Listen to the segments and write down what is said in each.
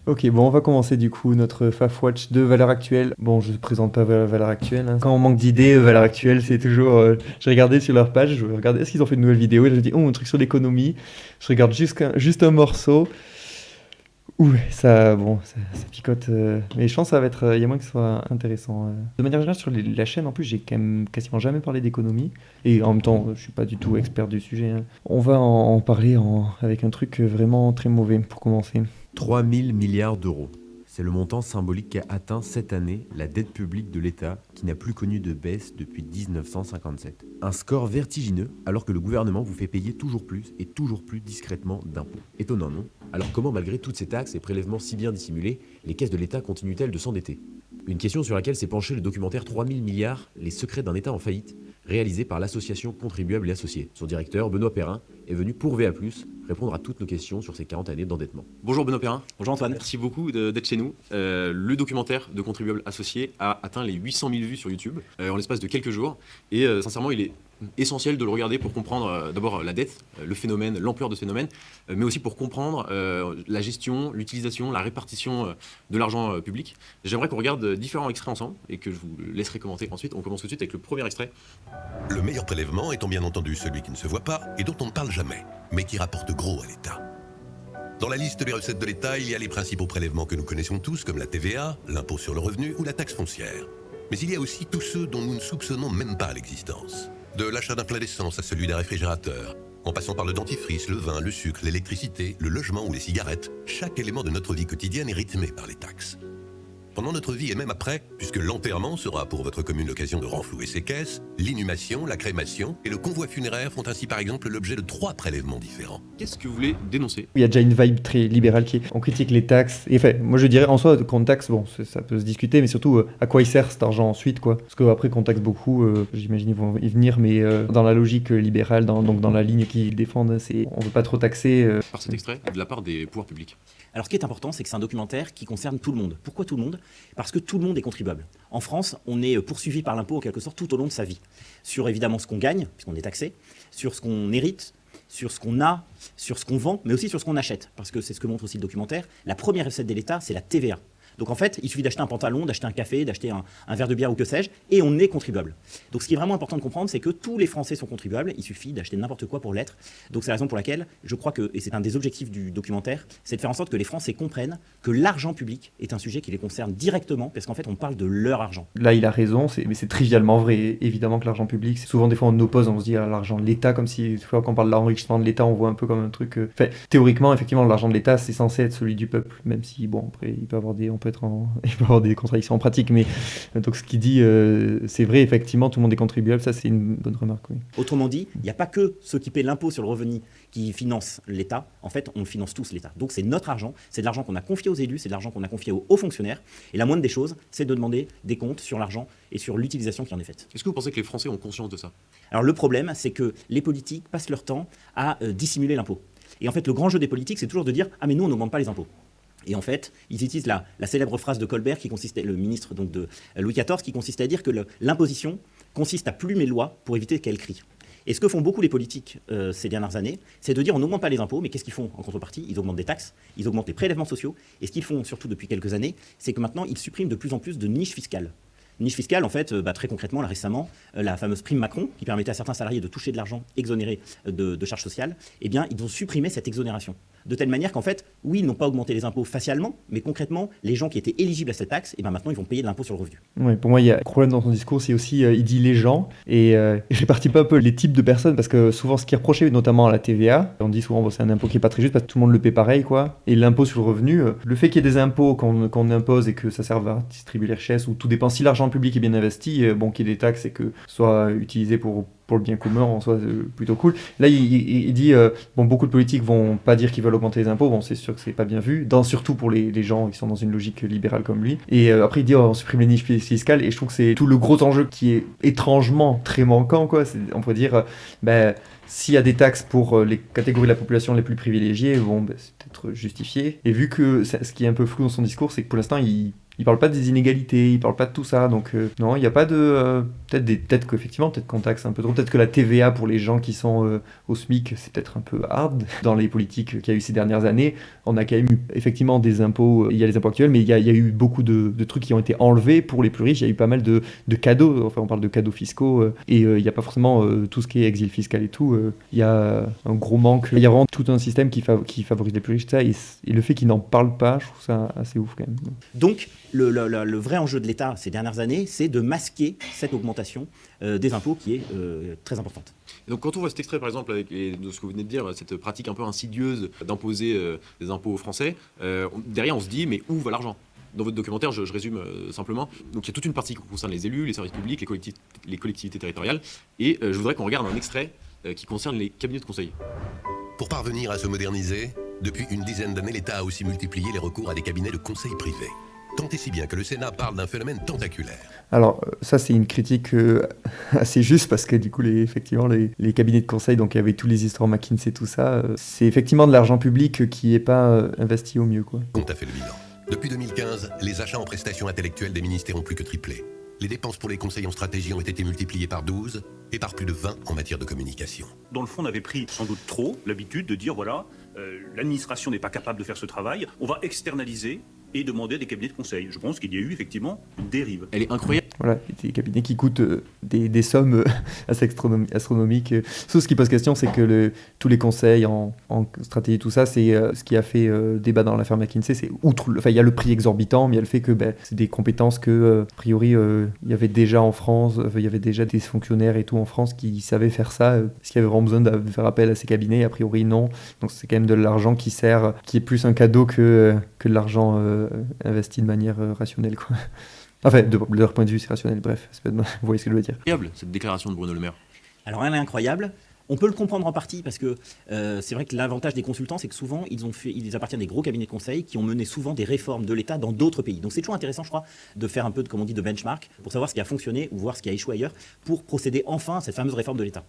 Ok, bon, on va commencer du coup notre Fafwatch de valeur actuelle. Bon, je ne présente pas valeur actuelle, hein. Quand on manque d'idées, valeur actuelle, c'est toujours. J'ai regardé sur leur page, je regardais est-ce qu'ils ont fait une nouvelle vidéo et je dis, oh, un truc sur l'économie. Je regarde juste un morceau. Ouh, ça, bon, ça picote. Mais je pense que ça va être. Il y a moins que ce soit intéressant. De manière générale, sur la chaîne, en plus, j'ai quand même quasiment jamais parlé d'économie. Et en même temps, je suis pas du tout expert du sujet, hein. On va en parler avec un truc vraiment très mauvais pour commencer. 3 000 milliards d'euros. C'est le montant symbolique qu'a atteint cette année la dette publique de l'État qui n'a plus connu de baisse depuis 1957. Un score vertigineux alors que le gouvernement vous fait payer toujours plus et toujours plus discrètement d'impôts. Étonnant, non? Alors comment, malgré toutes ces taxes et prélèvements si bien dissimulés, les caisses de l'État continuent-elles de s'endetter? Une question sur laquelle s'est penché le documentaire 3 000 milliards, les secrets d'un État en faillite, réalisé par l'association Contribuables et Associés. Son directeur, Benoît Perrin, est venu pour VA+, répondre à toutes nos questions sur ces 40 années d'endettement. Bonjour Benoît Perrin. Bonjour Antoine. Merci beaucoup d'être chez nous. Le documentaire de Contribuables Associés a atteint les 800 000 vues sur YouTube en l'espace de quelques jours. Et sincèrement, il est essentiel de le regarder pour comprendre d'abord la dette, le phénomène, l'ampleur de ce phénomène, mais aussi pour comprendre la gestion, l'utilisation, la répartition de l'argent public. J'aimerais qu'on regarde différents extraits ensemble et que je vous laisserai commenter ensuite. On commence tout de suite avec le premier extrait. Le meilleur prélèvement étant bien entendu celui qui ne se voit pas et dont on ne parle jamais, mais qui rapporte gros à l'État. Dans la liste des recettes de l'État, il y a les principaux prélèvements que nous connaissons tous, comme la TVA, l'impôt sur le revenu ou la taxe foncière. Mais il y a aussi tous ceux dont nous ne soupçonnons même pas l'existence. De l'achat d'un plein d'essence à celui d'un réfrigérateur, en passant par le dentifrice, le vin, le sucre, l'électricité, le logement ou les cigarettes, chaque élément de notre vie quotidienne est rythmé par les taxes. Pendant notre vie et même après, puisque l'enterrement sera pour votre commune l'occasion de renflouer ses caisses, l'inhumation, la crémation et le convoi funéraire font ainsi par exemple l'objet de 3 prélèvements différents. Qu'est-ce que vous voulez dénoncer? Il y a déjà une vibe très libérale qui est on critique les taxes. Et enfin, moi je dirais en soi qu'on taxe, bon, ça peut se discuter, mais surtout à quoi il sert cet argent ensuite, quoi. Parce qu'après qu'on taxe beaucoup, j'imagine ils vont y venir, mais dans la logique libérale, donc dans la ligne qu'ils défendent, c'est on veut pas trop taxer. Par cet extrait de la part des pouvoirs publics. Alors ce qui est important, c'est que c'est un documentaire qui concerne tout le monde. Pourquoi tout le monde? Parce que tout le monde est contribuable. En France, on est poursuivi par l'impôt en quelque sorte tout au long de sa vie. Sur évidemment ce qu'on gagne, puisqu'on est taxé, sur ce qu'on hérite, sur ce qu'on a, sur ce qu'on vend, mais aussi sur ce qu'on achète. Parce que c'est ce que montre aussi le documentaire. La première recette de l'État, c'est la TVA. Donc en fait, il suffit d'acheter un pantalon, d'acheter un café, d'acheter un verre de bière ou que sais-je, et on est contribuable. Donc ce qui est vraiment important de comprendre, c'est que tous les Français sont contribuables, il suffit d'acheter n'importe quoi pour l'être. Donc c'est la raison pour laquelle je crois que, et c'est un des objectifs du documentaire, c'est de faire en sorte que les Français comprennent que l'argent public est un sujet qui les concerne directement, parce qu'en fait on parle de leur argent. Là il a raison, mais c'est trivialement vrai. Évidemment que l'argent public, c'est souvent des fois on oppose, on se dit à l'argent de l'État, comme si des fois quand on parle de l'enrichissement de l'État, on voit un peu comme un truc... Enfin, théoriquement, effectivement, l'argent de l'État, c'est censé être celui du peuple, même si, bon, après, il peut avoir des contradictions en pratique, mais donc ce qu'il dit, c'est vrai, effectivement, tout le monde est contribuable, ça c'est une bonne remarque, oui. Autrement dit, il n'y a pas que ceux qui paient l'impôt sur le revenu qui financent l'État, en fait, on finance tous l'État. Donc c'est notre argent, c'est de l'argent qu'on a confié aux élus, c'est de l'argent qu'on a confié aux hauts fonctionnaires, et la moindre des choses, c'est de demander des comptes sur l'argent et sur l'utilisation qui en est faite. Est-ce que vous pensez que les Français ont conscience de ça? Alors le problème, c'est que les politiques passent leur temps à dissimuler l'impôt. Et en fait, le grand jeu des politiques, c'est toujours de dire « Ah mais nous, on n'augmente pas les impôts ». Et en fait, ils utilisent la célèbre phrase de Colbert, qui consistait, le ministre donc, de Louis XIV, qui consistait à dire que l'imposition consiste à plumer les lois pour éviter qu'elles crient. Et ce que font beaucoup les politiques ces dernières années, c'est de dire on n'augmente pas les impôts, mais qu'est-ce qu'ils font en contrepartie? Ils augmentent des taxes, ils augmentent les prélèvements sociaux, et ce qu'ils font surtout depuis quelques années, c'est que maintenant ils suppriment de plus en plus de niches fiscales. Niche fiscale, en fait, très concrètement, là récemment, la fameuse prime Macron, qui permettait à certains salariés de toucher de l'argent exonéré de charges sociales, eh bien, ils ont supprimé cette exonération. De telle manière qu'en fait, oui, ils n'ont pas augmenté les impôts facialement, mais concrètement, les gens qui étaient éligibles à cette taxe, eh bien, maintenant, ils vont payer de l'impôt sur le revenu. Ouais, pour moi, il y a un problème dans son discours, c'est aussi, il dit les gens, et je répartis pas un peu les types de personnes, parce que souvent, ce qui est reproché, notamment à la TVA, on dit souvent, bon, c'est un impôt qui est pas très juste, parce que tout le monde le paie pareil, quoi. Et l'impôt sur le revenu, le fait qu'il y ait des impôts qu'on impose et que ça serve à distribuer les richesses, ou tout dépend, si l'argent public est bien investi, bon, qu'il y ait des taxes et que ce soit utilisé pour le bien commun, en soi, c'est plutôt cool. Là, il dit, bon, beaucoup de politiques vont pas dire qu'ils veulent augmenter les impôts, bon, c'est sûr que c'est pas bien vu, surtout pour les gens qui sont dans une logique libérale comme lui. Et après, il dit, on supprime les niches fiscales, et je trouve que c'est tout le gros enjeu qui est étrangement très manquant, quoi. On pourrait dire, s'il y a des taxes pour les catégories de la population les plus privilégiées, bon, c'est peut-être justifié. Et vu que ce qui est un peu flou dans son discours, c'est que pour l'instant, il parle pas des inégalités, il parle pas de tout ça, donc non, il n'y a pas de... peut-être qu'effectivement, peut-être qu'on taxe un peu trop, peut-être que la TVA pour les gens qui sont au SMIC, c'est peut-être un peu hard. Dans les politiques qu'il y a eu ces dernières années, on a quand même eu effectivement des impôts, il y a les impôts actuels, mais il y a eu beaucoup de trucs qui ont été enlevés pour les plus riches, il y a eu pas mal de cadeaux, enfin on parle de cadeaux fiscaux, et il n'y a pas forcément tout ce qui est exil fiscal et tout, il y a un gros manque, il y a vraiment tout un système qui favorise les plus riches, ça, et le fait qu'ils n'en parlent pas, je trouve ça assez ouf quand même. Donc, le vrai enjeu de l'État ces dernières années, c'est de masquer cette augmentation des impôts qui est très importante. Et donc quand on voit cet extrait par exemple de ce que vous venez de dire, cette pratique un peu insidieuse d'imposer des impôts aux Français, derrière on se dit mais où va l'argent ? Dans votre documentaire, je résume simplement, donc il y a toute une partie qui concerne les élus, les services publics, les collectivités territoriales, et je voudrais qu'on regarde un extrait qui concerne les cabinets de conseil. Pour parvenir à se moderniser, depuis une dizaine d'années, l'État a aussi multiplié les recours à des cabinets de conseil privés. Tant et si bien que le Sénat parle d'un phénomène tentaculaire. Alors ça c'est une critique assez juste parce que du coup effectivement les cabinets de conseil, donc il y avait tous les histoires McKinsey, tout ça, c'est effectivement de l'argent public qui n'est pas investi au mieux, quoi. Compte a fait le bilan. Depuis 2015, les achats en prestations intellectuelles des ministères ont plus que triplé. Les dépenses pour les conseils en stratégie ont été multipliées par 12 et par plus de 20 en matière de communication. Dans le fond, on avait pris sans doute trop l'habitude de dire voilà, l'administration n'est pas capable de faire ce travail, on va externaliser et demander à des cabinets de conseil. Je pense qu'il y a eu effectivement une dérive. Elle est incroyable. Voilà, des cabinets qui coûtent des sommes assez astronomiques. Sauf ce qui pose question, c'est que tous les conseils en stratégie, tout ça, c'est ce qui a fait débat dans l'affaire McKinsey. C'est il y a le prix exorbitant, mais il y a le fait que c'est des compétences que, a priori, il y avait déjà en France, il y avait déjà des fonctionnaires et tout en France qui savaient faire ça. Est-ce qu'il y avait vraiment besoin de faire appel à ces cabinets ? A priori, non. Donc c'est quand même de l'argent qui est plus un cadeau que de l'argent investi de manière rationnelle, quoi. Enfin, de leur point de vue, c'est rationnel, bref, vous voyez ce que je veux dire. Incroyable, cette déclaration de Bruno Le Maire. Alors elle est incroyable. On peut le comprendre en partie parce que c'est vrai que l'avantage des consultants, c'est que souvent, ils appartiennent à des gros cabinets de conseil qui ont mené souvent des réformes de l'État dans d'autres pays. Donc c'est toujours intéressant, je crois, de faire un peu, comme on dit, de benchmark pour savoir ce qui a fonctionné ou voir ce qui a échoué ailleurs pour procéder enfin à cette fameuse réforme de l'État.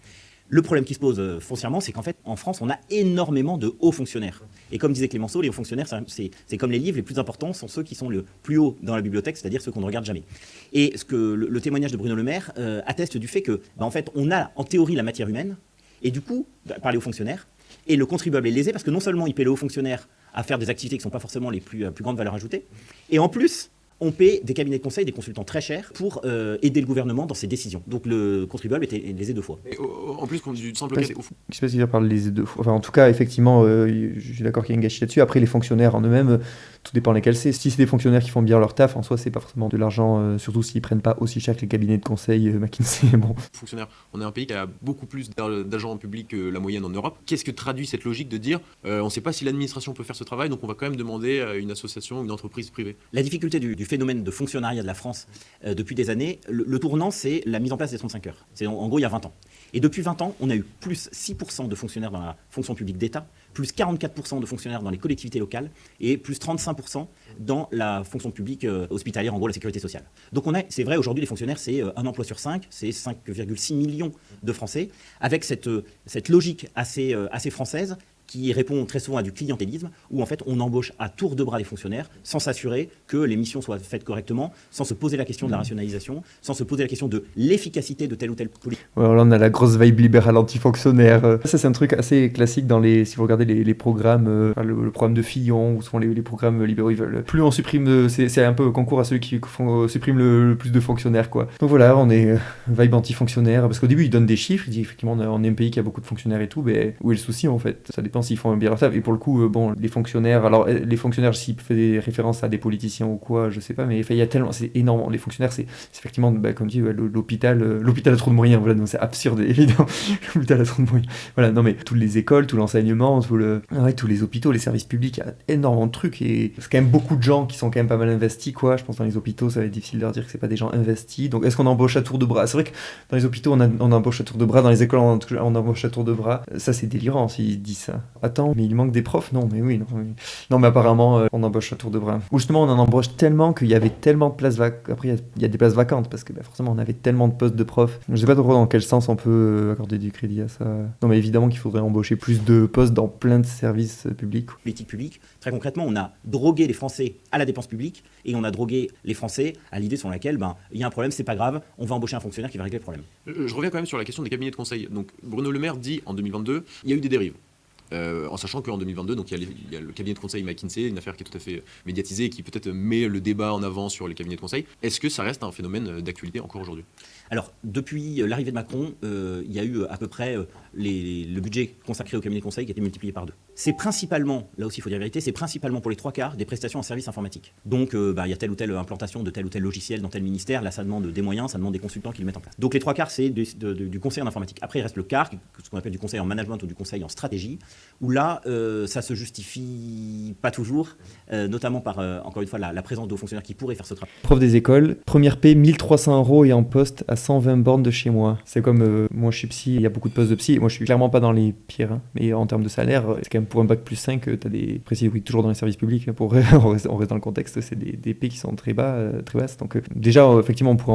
Le problème qui se pose foncièrement, c'est qu'en fait, en France, on a énormément de hauts fonctionnaires. Et comme disait Clémenceau, les hauts fonctionnaires, c'est comme les livres, les plus importants sont ceux qui sont le plus haut dans la bibliothèque, c'est-à-dire ceux qu'on ne regarde jamais. Et ce que le témoignage de Bruno Le Maire atteste du fait que, en fait, on a en théorie la matière humaine, et du coup, par les hauts fonctionnaires, et le contribuable est lésé parce que non seulement il paie les hauts fonctionnaires à faire des activités qui ne sont pas forcément les plus grande valeur ajoutée, et en plus, on paie des cabinets de conseil, des consultants très chers pour aider le gouvernement dans ses décisions. Donc le contribuable était lésé 2 fois. Et en plus, du simple Je ne sais pas si par lésé 2 fois. Enfin, en tout cas, effectivement, je suis d'accord qu'il y a une gâchis là-dessus. Après, les fonctionnaires en eux-mêmes, tout dépend lesquels c'est. Si c'est des fonctionnaires qui font bien leur taf, en soi, c'est pas forcément de l'argent, surtout s'ils prennent pas aussi cher que les cabinets de conseil McKinsey. Bon. Fonctionnaires. On est un pays qui a beaucoup plus d'agents publics que la moyenne en Europe. Qu'est-ce que traduit cette logique de dire on ne sait pas si l'administration peut faire ce travail, donc on va quand même demander à une association, une entreprise privée. La difficulté du phénomène de fonctionnariat de la France depuis des années, le tournant, c'est la mise en place des 35 heures. C'est en gros il y a 20 ans. Et depuis 20 ans, on a eu plus 6% de fonctionnaires dans la fonction publique d'État, plus 44% de fonctionnaires dans les collectivités locales et plus 35% dans la fonction publique hospitalière, en gros la sécurité sociale. Donc c'est vrai, aujourd'hui les fonctionnaires, c'est un emploi sur 5, c'est 5,6 millions de Français, avec cette logique assez française qui répond très souvent à du clientélisme, où en fait on embauche à tour de bras les fonctionnaires sans s'assurer que les missions soient faites correctement, sans se poser la question de la rationalisation, sans se poser la question de l'efficacité de telle ou telle politique. Ouais, là on a la grosse vibe libérale anti-fonctionnaire. Ça c'est un truc assez classique si vous regardez les programmes, le programme de Fillon, ou souvent les programmes libéraux, ils veulent. Plus on supprime, c'est un peu concours à ceux qui suppriment le plus de fonctionnaires, quoi. Donc voilà, on est vibe anti-fonctionnaire, parce qu'au début ils donnent des chiffres, ils disent effectivement on est un pays qui a beaucoup de fonctionnaires et tout, mais où est le souci en fait ? Ça dépend s'ils font bien leur taf. Et pour le coup, les fonctionnaires, s'ils faisaient référence à des politiciens ou quoi, je sais pas, mais il y a tellement, c'est énorme. Les fonctionnaires, c'est effectivement, comme dit, l'hôpital a trop de moyens. Voilà, donc c'est absurde, évidemment. L'hôpital a trop de moyens. Voilà, non mais toutes les écoles, tout l'enseignement, tous les hôpitaux, les services publics, il y a énormément de trucs et c'est quand même beaucoup de gens qui sont quand même pas mal investis, quoi. Je pense dans les hôpitaux, ça va être difficile de leur dire que c'est pas des gens investis. Donc est-ce qu'on embauche à tour de bras ? C'est vrai que dans les hôpitaux, on embauche à tour de bras, dans les écoles, on embauche à tour de bras. Ça, c'est délirant s'ils disent ça. Attends, mais il manque des profs? Non, mais oui, non. Oui. Non, mais apparemment, on embauche à tour de bras. Ou justement, on en embauche tellement qu'il y avait tellement de places vacantes. Après, il y a des places vacantes parce que forcément, on avait tellement de postes de profs. Je sais pas trop dans quel sens on peut accorder du crédit à ça. Non, mais évidemment qu'il faudrait embaucher plus de postes dans plein de services publics. Politique publique, très concrètement, on a drogué les Français à la dépense publique et on a drogué les Français à l'idée selon laquelle il y a un problème, c'est pas grave, on va embaucher un fonctionnaire qui va régler le problème. Je reviens quand même sur la question des cabinets de conseil. Donc Bruno Le Maire dit en 2022, il y a eu des dérives. En sachant qu'en 2022, donc, il y a le cabinet de conseil McKinsey, une affaire qui est tout à fait médiatisée et qui peut-être met le débat en avant sur les cabinets de conseil. Est-ce que ça reste un phénomène d'actualité encore aujourd'hui ? Alors, depuis l'arrivée de Macron, il y a eu à peu près le budget consacré au cabinet de conseil qui a été multiplié par 2. C'est principalement, là aussi il faut dire la vérité, c'est principalement pour les 3/4 des prestations en services informatiques. Donc, il y a telle ou telle implantation de tel ou tel logiciel dans tel ministère, là ça demande des moyens, ça demande des consultants qui le mettent en place. Donc les 3/4 c'est du conseil en informatique. Après il reste le quart, ce qu'on appelle du conseil en management ou du conseil en stratégie, où là ça se justifie pas toujours, notamment par, encore une fois, la présence de hauts fonctionnaires qui pourraient faire ce travail. Prof des écoles, première paie 1300 € et en poste à 120 bornes de chez moi. C'est comme, moi je suis psy, il y a beaucoup de postes de psy, moi je suis clairement pas dans les pires, hein. Mais en termes de salaire, c'est quand même pour un bac plus 5, t'as des précis, oui, toujours dans les services publics, hein, on reste dans le contexte, c'est des paies qui sont très basses. Donc déjà, effectivement, on pourrait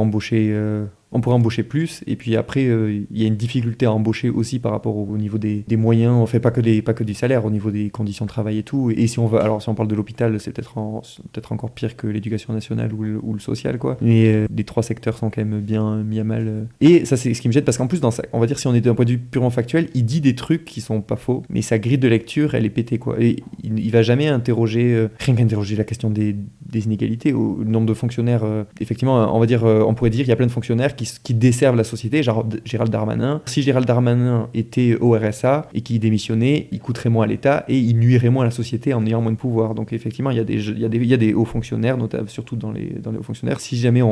embaucher plus, et puis après il y a une difficulté à embaucher aussi par rapport au niveau des moyens, on fait pas que du salaire, au niveau des conditions de travail et tout. Et si on parle de l'hôpital, c'est peut-être encore pire que l'éducation nationale ou le social, quoi. Mais les 3 secteurs sont quand même bien mis à mal. Et ça, c'est ce qui me jette, parce qu'en plus, on va dire, si on est d'un point de vue purement factuel, il dit des trucs qui sont pas faux, mais sa grille de lecture, elle est pétée, quoi. Et il va jamais interroger, rien qu'interroger la question des inégalités, au nombre de fonctionnaires. Effectivement, on va dire, on pourrait dire, il y a plein de fonctionnaires qui desservent la société, genre Gérald Darmanin. Si Gérald Darmanin était au RSA et qu'il démissionnait, il coûterait moins à l'État et il nuirait moins à la société en ayant moins de pouvoir. Donc effectivement, il y a des hauts fonctionnaires, notamment surtout dans les hauts fonctionnaires. Si jamais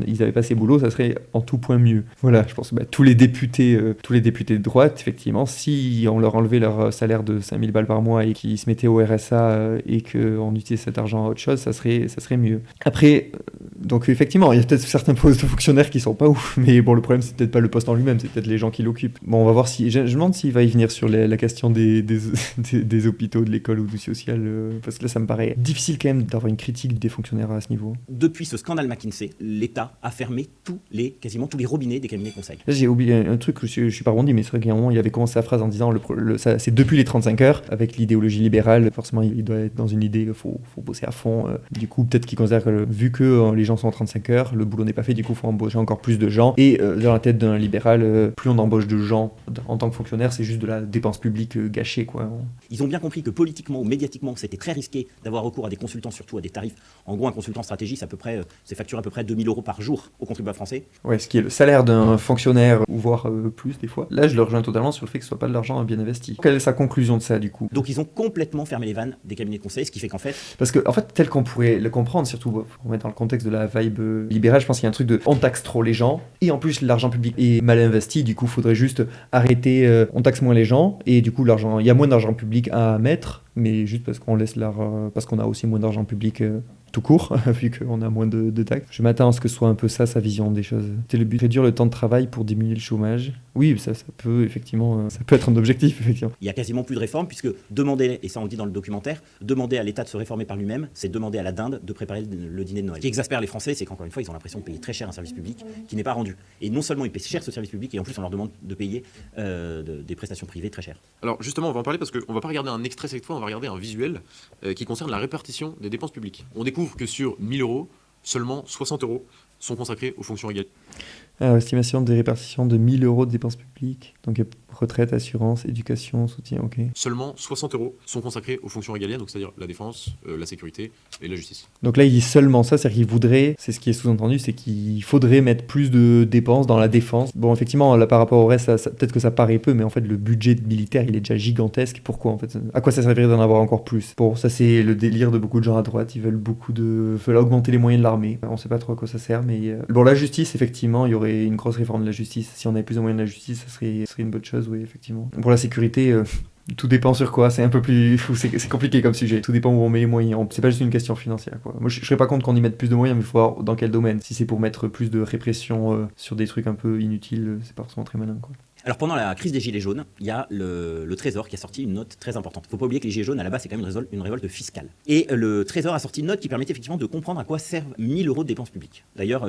ils avaient pas ces boulots, ça serait en tout point mieux. Voilà, je pense que tous les députés de droite, effectivement, si on leur enlevait leur salaire de 5000 balles par mois et qu'ils se mettaient au RSA et qu'on utilisait cet argent à autre chose, ça serait mieux. Après, donc effectivement, il y a peut-être certains postes de fonctionnaires qui sont pas ouf, mais bon, le problème c'est peut-être pas le poste en lui-même, c'est peut-être les gens qui l'occupent. Bon, on va voir si je me demande s'il va y venir sur la question des hôpitaux, de l'école ou du social, parce que là ça me paraît difficile quand même d'avoir une critique des fonctionnaires à ce niveau. Depuis ce scandale McKinsey, l'État a fermé quasiment tous les robinets des cabinets de conseil. Là, j'ai oublié un truc, je suis pas rebondi, mais c'est vrai qu'à un moment il avait commencé sa phrase en disant c'est depuis les 35 heures, avec l'idéologie libérale, forcément il doit être dans une idée, faut bosser à fond. Du coup, peut-être qu'il considère que vu que les gens sont en 35 heures, le boulot n'est pas fait, du coup faut embaucher encore plus de gens. Et dans la tête d'un libéral, plus on embauche de gens en tant que fonctionnaire, c'est juste de la dépense publique gâchée, quoi. Ils ont bien compris que politiquement ou médiatiquement, c'était très risqué d'avoir recours à des consultants, surtout à des tarifs. En gros, un consultant stratégie, c'est facturé à peu près 2000 € par jour aux contribuables français. Ouais, ce qui est le salaire d'un fonctionnaire, ou voire plus des fois. Là, je le rejoins totalement sur le fait que ce soit pas de l'argent bien investi. Quelle est sa conclusion de ça, du coup ? Donc ils ont complètement fermé les vannes des cabinets de conseil, ce qui fait qu'en fait... Parce que, en fait, tel qu'on pourrait le comprendre, surtout pour mettre dans le contexte de la vibe libérale, je pense qu'il y a un truc de on taxe trop les gens, et en plus l'argent public est mal investi, du coup faudrait juste arrêter, on taxe moins les gens, et du coup il y a moins d'argent public à mettre, mais juste parce parce qu'on a aussi moins d'argent public tout court, vu qu'on a moins de taxes. Je m'attends à ce que ce soit un peu ça, sa vision des choses. C'est le but, réduire le temps de travail pour diminuer le chômage. Oui, ça peut effectivement, ça peut être un objectif, effectivement. Il y a quasiment plus de réformes, puisque demander, et ça on le dit dans le documentaire, demander à l'État de se réformer par lui-même, c'est demander à la dinde de préparer le dîner de Noël. Ce qui exaspère les Français, c'est qu'encore une fois, ils ont l'impression de payer très cher un service public qui n'est pas rendu. Et non seulement ils paient cher ce service public, et en plus on leur demande de payer des prestations privées très chères. Alors justement, on va en parler parce qu'on va pas regarder un extrait cette fois, on va regarder un visuel qui concerne la répartition des dépenses publiques. On découvre que sur 1000 €, seulement 60 € sont consacrés aux fonctions égales. Alors, estimation des répartitions de 1000 € de dépenses publiques, donc retraite, assurance, éducation, soutien, ok. Seulement 60 € sont consacrés aux fonctions régaliennes, donc c'est-à-dire la défense, la sécurité et la justice. Donc là, il dit seulement ça, c'est-à-dire qu'il voudrait, c'est ce qui est sous-entendu, c'est qu'il faudrait mettre plus de dépenses dans la défense. Bon, effectivement, là, par rapport au reste, peut-être que ça paraît peu, mais en fait, le budget militaire, il est déjà gigantesque. Pourquoi, en fait ? À quoi ça servirait d'en avoir encore plus ? Bon, ça, c'est le délire de beaucoup de gens à droite, ils veulent augmenter les moyens de l'armée. On sait pas trop à quoi ça sert, mais... Bon, la justice, effectivement, il y aurait une grosse réforme de la justice. Si on avait plus de moyens de la justice, ça serait une bonne chose, oui, effectivement. Pour la sécurité, tout dépend sur quoi, c'est un peu plus... C'est compliqué comme sujet. Tout dépend où on met les moyens. C'est pas juste une question financière, quoi. Moi, je serais pas contre qu'on y mette plus de moyens, mais il faut voir dans quel domaine. Si c'est pour mettre plus de répression sur des trucs un peu inutiles, c'est pas forcément très malin, quoi. Alors pendant la crise des Gilets jaunes, il y a le Trésor qui a sorti une note très importante. Il ne faut pas oublier que les Gilets jaunes, à la base, c'est quand même une révolte fiscale. Et le Trésor a sorti une note qui permettait effectivement de comprendre à quoi servent 1000 euros de dépenses publiques. D'ailleurs,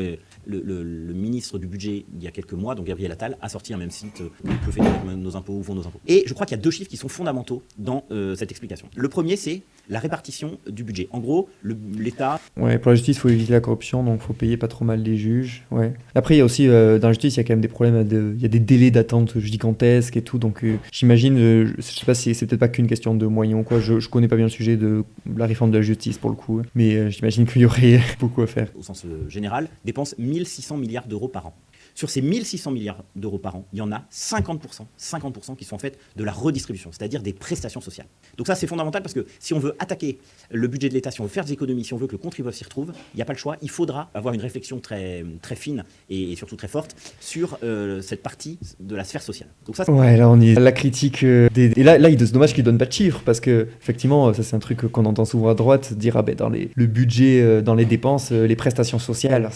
le ministre du budget, il y a quelques mois, donc Gabriel Attal, a sorti un même site, que fait nos impôts, où vont nos impôts. Et je crois qu'il y a 2 chiffres qui sont fondamentaux dans cette explication. Le premier, c'est la répartition du budget. En gros, l'État... Ouais, pour la justice, il faut éviter la corruption, donc il faut payer pas trop mal les juges. Ouais. Après, il y a aussi, dans la justice, il y a quand même des problèmes, il y a des délais d'attente gigantesques et tout, donc j'imagine, je sais pas si c'est peut-être pas qu'une question de moyens ou quoi, je connais pas bien le sujet de la réforme de la justice pour le coup, mais j'imagine qu'il y aurait beaucoup à faire. Au sens général, dépense 1600 milliards d'euros par an. Sur ces 1600 milliards d'euros par an, il y en a 50% qui sont en fait de la redistribution, c'est-à-dire des prestations sociales. Donc ça, c'est fondamental parce que si on veut attaquer le budget de l'État, si on veut faire des économies, si on veut que le contribuable s'y retrouve, il n'y a pas le choix. Il faudra avoir une réflexion très, très fine et surtout très forte sur cette partie de la sphère sociale. Donc ça, ouais, là on est la critique et là c'est dommage qu'ils donnent pas de chiffres parce que effectivement ça c'est un truc qu'on entend souvent à droite dire dans le budget, dans les dépenses, les prestations sociales,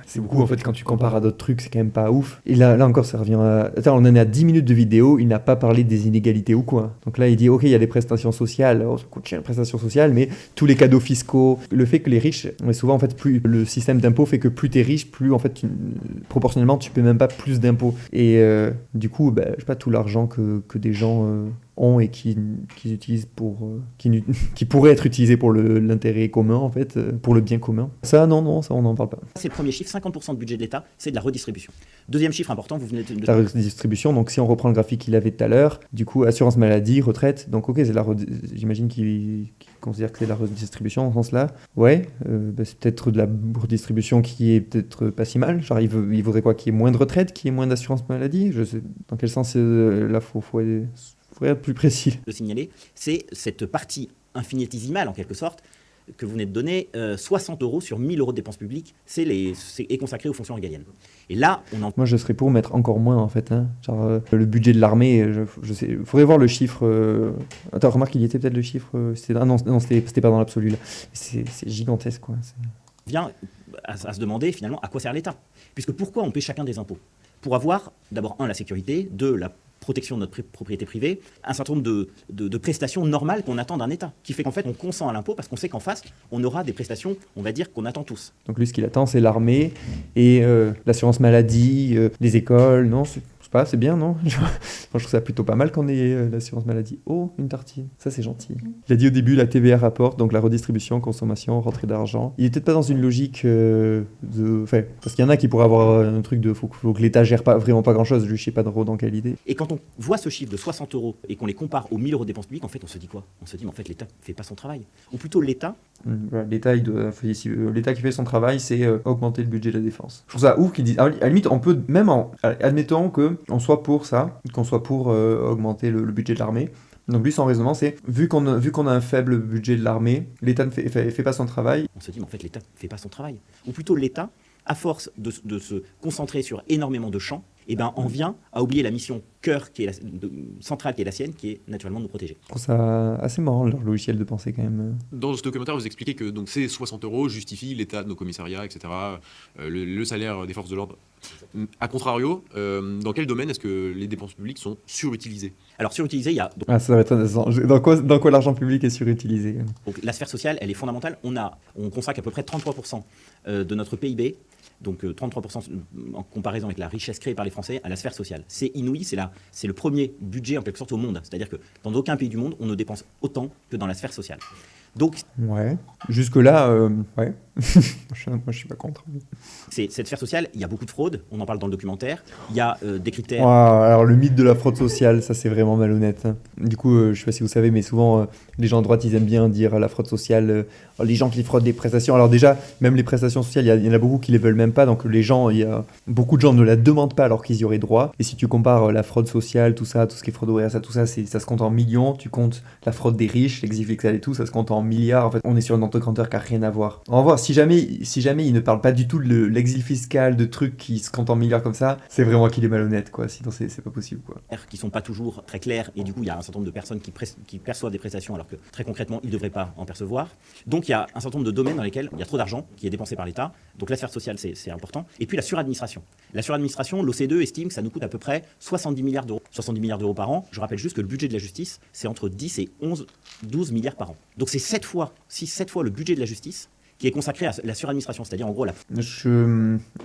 c'est beaucoup en fait quand tu compares à d'autres trucs, c'est quand même pas ouf. Et là encore ça revient à... Attends, on en est à 10 minutes de vidéo, il n'a pas parlé des inégalités ou quoi. Donc là il dit ok, il y a des prestations sociales, ça coûte cher les prestations sociales, mais tous les cadeaux fiscaux, le fait que les riches, mais souvent en fait plus le système d'impôt fait que plus t'es riche, plus en fait proportionnellement tu paies même pas plus d'impôts. Et du coup, je sais pas, tout l'argent que des gens ont et qui utilisent qui pourrait être utilisé pour l'intérêt commun en fait, pour le bien commun. Ça non, ça on n'en parle pas. C'est le premier chiffre, 50% du budget de l'État, c'est de la redistribution. Deuxième chiffre important, vous venez de... La redistribution, donc si on reprend le graphique qu'il avait tout à l'heure, du coup assurance maladie, retraite, donc ok, j'imagine qu'il considère que c'est de la redistribution dans ce sens-là. Ouais, c'est peut-être de la redistribution qui est peut-être pas si mal, genre il voudrait quoi, qu'il y ait moins de retraite, qu'il y ait moins d'assurance maladie, je sais dans quel sens là faut être plus précis. De signaler, c'est cette partie infinitésimale en quelque sorte que vous venez de donner, 60 euros sur 1000 euros de dépenses publiques, est consacré aux fonctions régaliennes. Et là, Moi, je serais pour mettre encore moins, en fait. Hein. Genre, le budget de l'armée, je sais... Il faudrait voir le chiffre... Attends, remarque, il y était peut-être le chiffre... Non, c'était pas dans l'absolu, là. C'est gigantesque, quoi. Vient à se demander, finalement, à quoi sert l'État. Puisque pourquoi on paie chacun des impôts ? Pour avoir, d'abord, la sécurité, 2, la protection de notre propriété privée, un certain nombre de prestations normales qu'on attend d'un État, qui fait qu'en fait on consent à l'impôt parce qu'on sait qu'en face on aura des prestations, on va dire, qu'on attend tous. Donc lui ce qu'il attend c'est l'armée et l'assurance maladie, les écoles, non c'est bien, non? Je trouve ça plutôt pas mal qu'on ait l'assurance maladie. Oh, une tartine, ça c'est gentil. Il a dit au début la TVA rapporte, donc la redistribution, consommation, rentrée d'argent. Il est peut-être pas dans une logique parce qu'il y en a qui pourraient avoir un truc de faut que l'État gère vraiment pas grand-chose, je sais pas trop dans quelle idée. Et quand on voit ce chiffre de 60 euros et qu'on les compare aux 1000 euros de dépenses publiques, en fait on se dit quoi? On se dit mais en fait l'État fait pas son travail. Ou plutôt l'État... L'État qui fait son travail, c'est augmenter le budget de la défense. Je trouve ça ouf qu'ils disent. À la limite, on peut même admettons qu'on soit pour ça, qu'on soit pour augmenter le budget de l'armée. Donc lui, son raisonnement, c'est vu qu'on a un faible budget de l'armée, l'État ne fait pas son travail. On se dit mais en fait l'État fait pas son travail. Ou plutôt l'État, à force de se concentrer sur énormément de champs, en vient à oublier la mission cœur centrale qui est la sienne, qui est naturellement de nous protéger. Je trouve ça assez marrant leur logiciel de pensée quand même. Dans ce documentaire, vous expliquez que donc, ces 60 euros justifient l'état de nos commissariats, etc., le salaire des forces de l'ordre. A contrario, dans quel domaine est-ce que les dépenses publiques sont surutilisées? Alors surutilisées, il y a... ça va être intéressant. Dans quoi l'argent public est surutilisé? Donc, la sphère sociale, elle est fondamentale. On consacre à peu près 33% de notre PIB, donc 33% en comparaison avec la richesse créée par les Français, à la sphère sociale. C'est inouï, c'est le premier budget en quelque sorte au monde. C'est-à-dire que dans aucun pays du monde, on ne dépense autant que dans la sphère sociale. Donc, ouais, jusque-là, ouais. Moi, je suis pas contre. Cette sphère sociale, il y a beaucoup de fraude, on en parle dans le documentaire. Il y a des critères... Alors, le mythe de la fraude sociale, ça, c'est vraiment malhonnête. Hein. Du coup, je sais pas si vous savez, mais souvent, les gens de droite, ils aiment bien dire la fraude sociale, les gens qui fraudent des prestations. Alors déjà, même les prestations sociales, il y en a beaucoup qui les veulent même pas. Donc, beaucoup de gens ne la demandent pas alors qu'ils y auraient droit. Et si tu compares la fraude sociale, tout ça, tout ce qui est fraude au RSA, tout ça, ça se compte en millions. Tu comptes la fraude des riches, l'exif fiscal et tout, ça se compte en milliards. En fait, on est sur une ordre de grandeur qui n'a rien à voir. On va voir, si jamais il ne parle pas du tout de l'exil fiscal, de trucs qui se comptent en milliards comme ça, c'est vraiment qu'il est malhonnête, quoi. Sinon, c'est pas possible, quoi. Qui sont pas toujours très clairs, et du coup il y a un certain nombre de personnes qui perçoivent des prestations alors que très concrètement ils ne devraient pas en percevoir. Donc il y a un certain nombre de domaines dans lesquels il y a trop d'argent qui est dépensé par l'État, donc la sphère sociale c'est important. Et puis la suradministration. La suradministration, l'OCDE estime que ça nous coûte à peu près 70 milliards d'euros. 70 milliards d'euros par an, je rappelle juste que le budget de la justice c'est entre 10 et 12 milliards par an. Donc c'est 7 fois le budget de la justice qui est consacré à la suradministration, c'est-à-dire en gros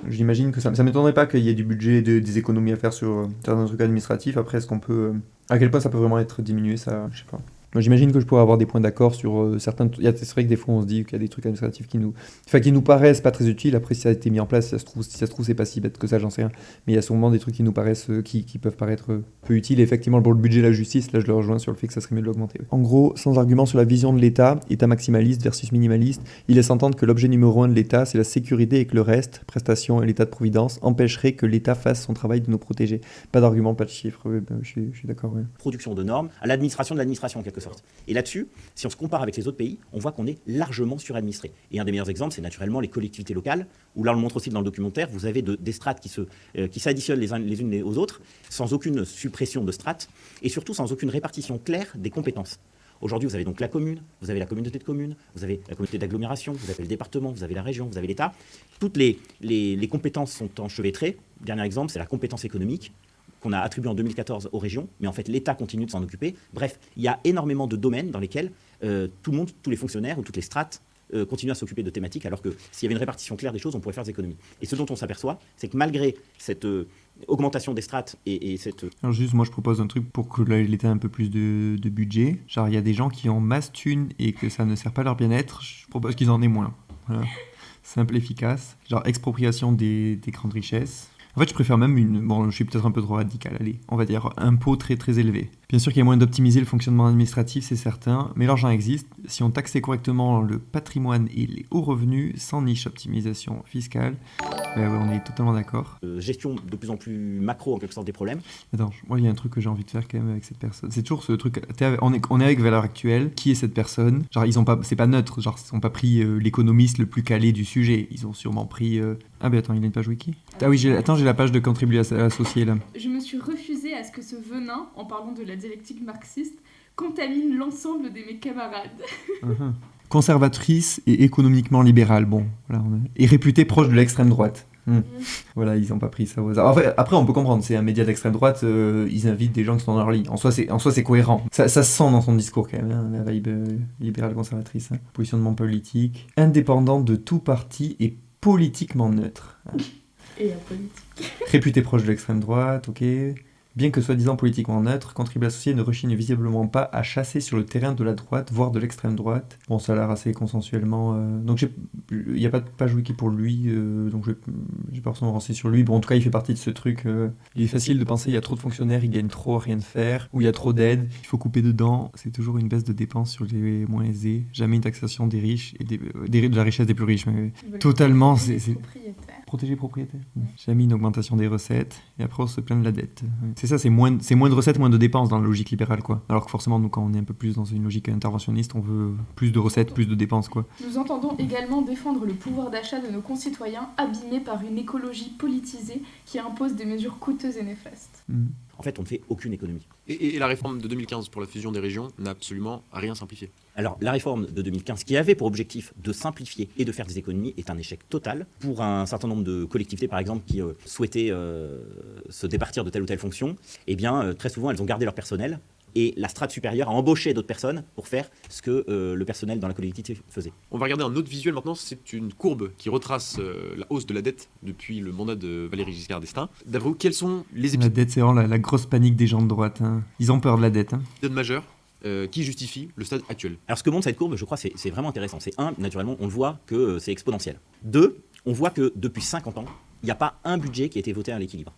J'imagine que ça m'étonnerait pas qu'il y ait du budget, des économies à faire sur certains trucs administratifs. Après, est-ce qu'on peut... à quel point ça peut vraiment être diminué, ça, je sais pas. Moi, j'imagine que je pourrais avoir des points d'accord sur certains... C'est vrai que des fois, on se dit qu'il y a des trucs administratifs qui nous paraissent pas très utiles. Après, si ça a été mis en place, si ça se trouve, c'est pas si bête que ça, j'en sais rien. Mais il y a sûrement des trucs qui nous paraissent... qui peuvent paraître peu utiles. Et effectivement, pour le budget de la justice, là, je le rejoins sur le fait que ça serait mieux de l'augmenter. Ouais. En gros, sans argument sur la vision de l'État, État maximaliste versus minimaliste, il laisse entendre que l'objet numéro 1 de l'État, c'est la sécurité et que le reste, prestations et l'État de providence, empêcherait que l'État fasse son travail de nous protéger. Pas d'argument, pas de chiffres. Ouais, je suis d'accord, ouais. Production de normes à l'administration de l'administration en quelque sorte. Et là-dessus, si on se compare avec les autres pays, on voit qu'on est largement suradministré. Et un des meilleurs exemples, c'est naturellement les collectivités locales, où là on le montre aussi dans le documentaire, vous avez des strates qui s'additionnent les unes aux autres, sans aucune suppression de strates, et surtout sans aucune répartition claire des compétences. Aujourd'hui, vous avez donc la commune, vous avez la communauté de communes, vous avez la communauté d'agglomération, vous avez le département, vous avez la région, vous avez l'État. Toutes les compétences sont enchevêtrées. Dernier exemple, c'est la compétence économique qu'on a attribuée en 2014 aux régions, mais en fait l'État continue de s'en occuper. Bref, il y a énormément de domaines dans lesquels tout le monde, tous les fonctionnaires ou toutes les strates continuent à s'occuper de thématiques, alors que s'il y avait une répartition claire des choses, on pourrait faire des économies. Et ce dont on s'aperçoit, c'est que malgré cette augmentation des strates et cette... Alors juste, moi je propose un truc pour que l'État ait un peu plus de budget. Genre, il y a des gens qui ont masse thunes et que ça ne sert pas à leur bien-être, je propose qu'ils en aient moins. Voilà. Simple, efficace. Genre, expropriation des grandes richesses. En fait, je préfère même bon, je suis peut-être un peu trop radical, allez, on va dire impôt très très élevé. Bien sûr qu'il y a moyen d'optimiser le fonctionnement administratif, c'est certain, mais l'argent existe. Si on taxait correctement le patrimoine et les hauts revenus, sans niche optimisation fiscale, ouais, on est totalement d'accord. Gestion de plus en plus macro, en quelque sorte, des problèmes. Attends, moi, il y a un truc que j'ai envie de faire quand même avec cette personne. C'est toujours ce truc, on est avec Valeurs Actuelles, qui est cette personne? Genre, c'est pas neutre, genre, ils n'ont pas pris l'économiste le plus calé du sujet, ils ont sûrement pris... Ah, mais attends, il a une page wiki? Ah oui, j'ai la page de contribuer associé là. Je me suis refusée à ce que ce venin, en parlant de la dialectique marxiste, contamine l'ensemble de mes camarades. Uh-huh. Conservatrice et économiquement libérale, bon, voilà, et réputée proche de l'extrême droite. Voilà, ils n'ont pas pris ça au hasard. Après, on peut comprendre, c'est un média d'extrême droite, ils invitent des gens qui sont dans leur lit. En soi, c'est cohérent. Ça se sent dans son discours quand même, hein, la vibe libérale conservatrice. Hein. Positionnement politique, indépendant de tout parti et politiquement neutre. Hein. Et apolitique. Réputé proche de l'extrême droite, ok. Bien que soi-disant politiquement neutre, Contribuer associé ne rechigne visiblement pas à chasser sur le terrain de la droite, voire de l'extrême droite. Bon, ça a l'air assez consensuellement. Donc, il n'y a pas de page wiki pour lui, donc j'ai pas forcément renseigné sur lui. Bon, en tout cas, il fait partie de ce truc. Il est facile de penser il y a trop de fonctionnaires, ils gagnent trop à rien de faire, ou il y a trop d'aides, il faut couper dedans. C'est toujours une baisse de dépenses sur les moins aisés. Jamais une taxation des riches et de la richesse des plus riches. Mais totalement, c'est protéger propriétaire. Jamais une augmentation des recettes, et après on se plaint de la dette. C'est ça, c'est moins de recettes, moins de dépenses dans la logique libérale, quoi. Alors que forcément, nous, quand on est un peu plus dans une logique interventionniste, on veut plus de recettes, plus de dépenses, quoi. Nous entendons également défendre le pouvoir d'achat de nos concitoyens abîmés par une écologie politisée qui impose des mesures coûteuses et néfastes. En fait, on ne fait aucune économie. Et la réforme de 2015 pour la fusion des régions n'a absolument rien simplifié. Alors, la réforme de 2015, qui avait pour objectif de simplifier et de faire des économies, est un échec total. Pour un certain nombre de collectivités, par exemple, qui souhaitaient se départir de telle ou telle fonction, eh bien, très souvent, elles ont gardé leur personnel. Et la strate supérieure a embauché d'autres personnes pour faire ce que le personnel dans la collectivité faisait. On va regarder un autre visuel maintenant, c'est une courbe qui retrace la hausse de la dette depuis le mandat de Valéry Giscard d'Estaing. D'après vous, quels sont les épisodes... La dette, c'est vraiment la grosse panique des gens de droite. Hein. Ils ont peur de la dette. Hein. Majeurs qui justifient le stade actuel. Alors ce que montre cette courbe, je crois, c'est vraiment intéressant. C'est naturellement, on le voit que c'est exponentiel. 2, on voit que depuis 50 ans, il n'y a pas un budget qui a été voté à l'équilibre.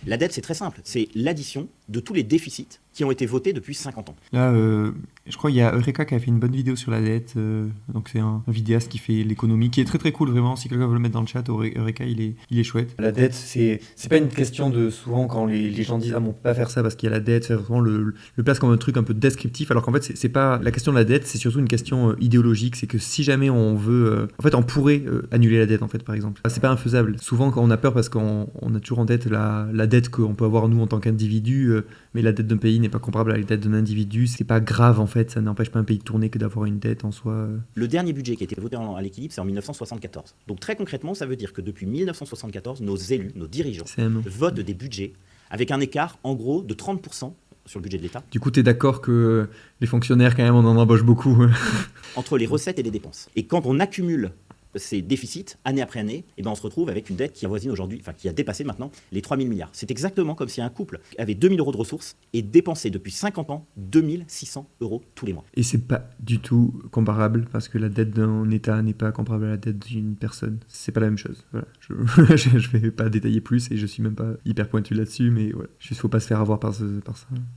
La dette, c'est très simple. C'est l'addition de tous les déficits qui ont été votées depuis 50 ans. Là, je crois qu'il y a Eureka qui a fait une bonne vidéo sur la dette. Donc c'est un vidéaste qui fait l'économie, qui est très très cool vraiment. Si quelqu'un veut le mettre dans le chat, Eureka, il est chouette. La dette, c'est pas une question de souvent quand les gens disent ah bon, on peut pas faire ça parce qu'il y a la dette, c'est vraiment le place comme un truc un peu descriptif, alors qu'en fait c'est pas la question de la dette, c'est surtout une question idéologique. C'est que si jamais on veut, en fait on pourrait annuler la dette en fait par exemple. C'est pas infaisable. Souvent quand on a peur parce qu'on a toujours en tête la dette qu'on peut avoir nous en tant qu'individu, mais la dette d'un pays n'est pas comparable à la dette d'un individu. C'est pas grave en fait, ça n'empêche pas un pays de tourner que d'avoir une dette en soi. Le dernier budget qui a été voté à l'équilibre, c'est en 1974. Donc très concrètement, ça veut dire que depuis 1974, nos élus, nos dirigeants, votent des budgets avec un écart en gros de 30% sur le budget de l'État. Du coup, tu es d'accord que les fonctionnaires, quand même, on en embauche beaucoup. Entre les recettes et les dépenses. Et quand on accumule ces déficits, année après année, et ben on se retrouve avec une dette qui avoisine aujourd'hui, enfin qui a dépassé maintenant les 3 000 milliards. C'est exactement comme si un couple avait 2 000 euros de ressources et dépensait depuis 50 ans 2 600 euros tous les mois. Et c'est pas du tout comparable, parce que la dette d'un État n'est pas comparable à la dette d'une personne. C'est pas la même chose. Voilà. Je vais pas détailler plus, et je suis même pas hyper pointu là-dessus, mais voilà. Juste faut pas se faire avoir par ça.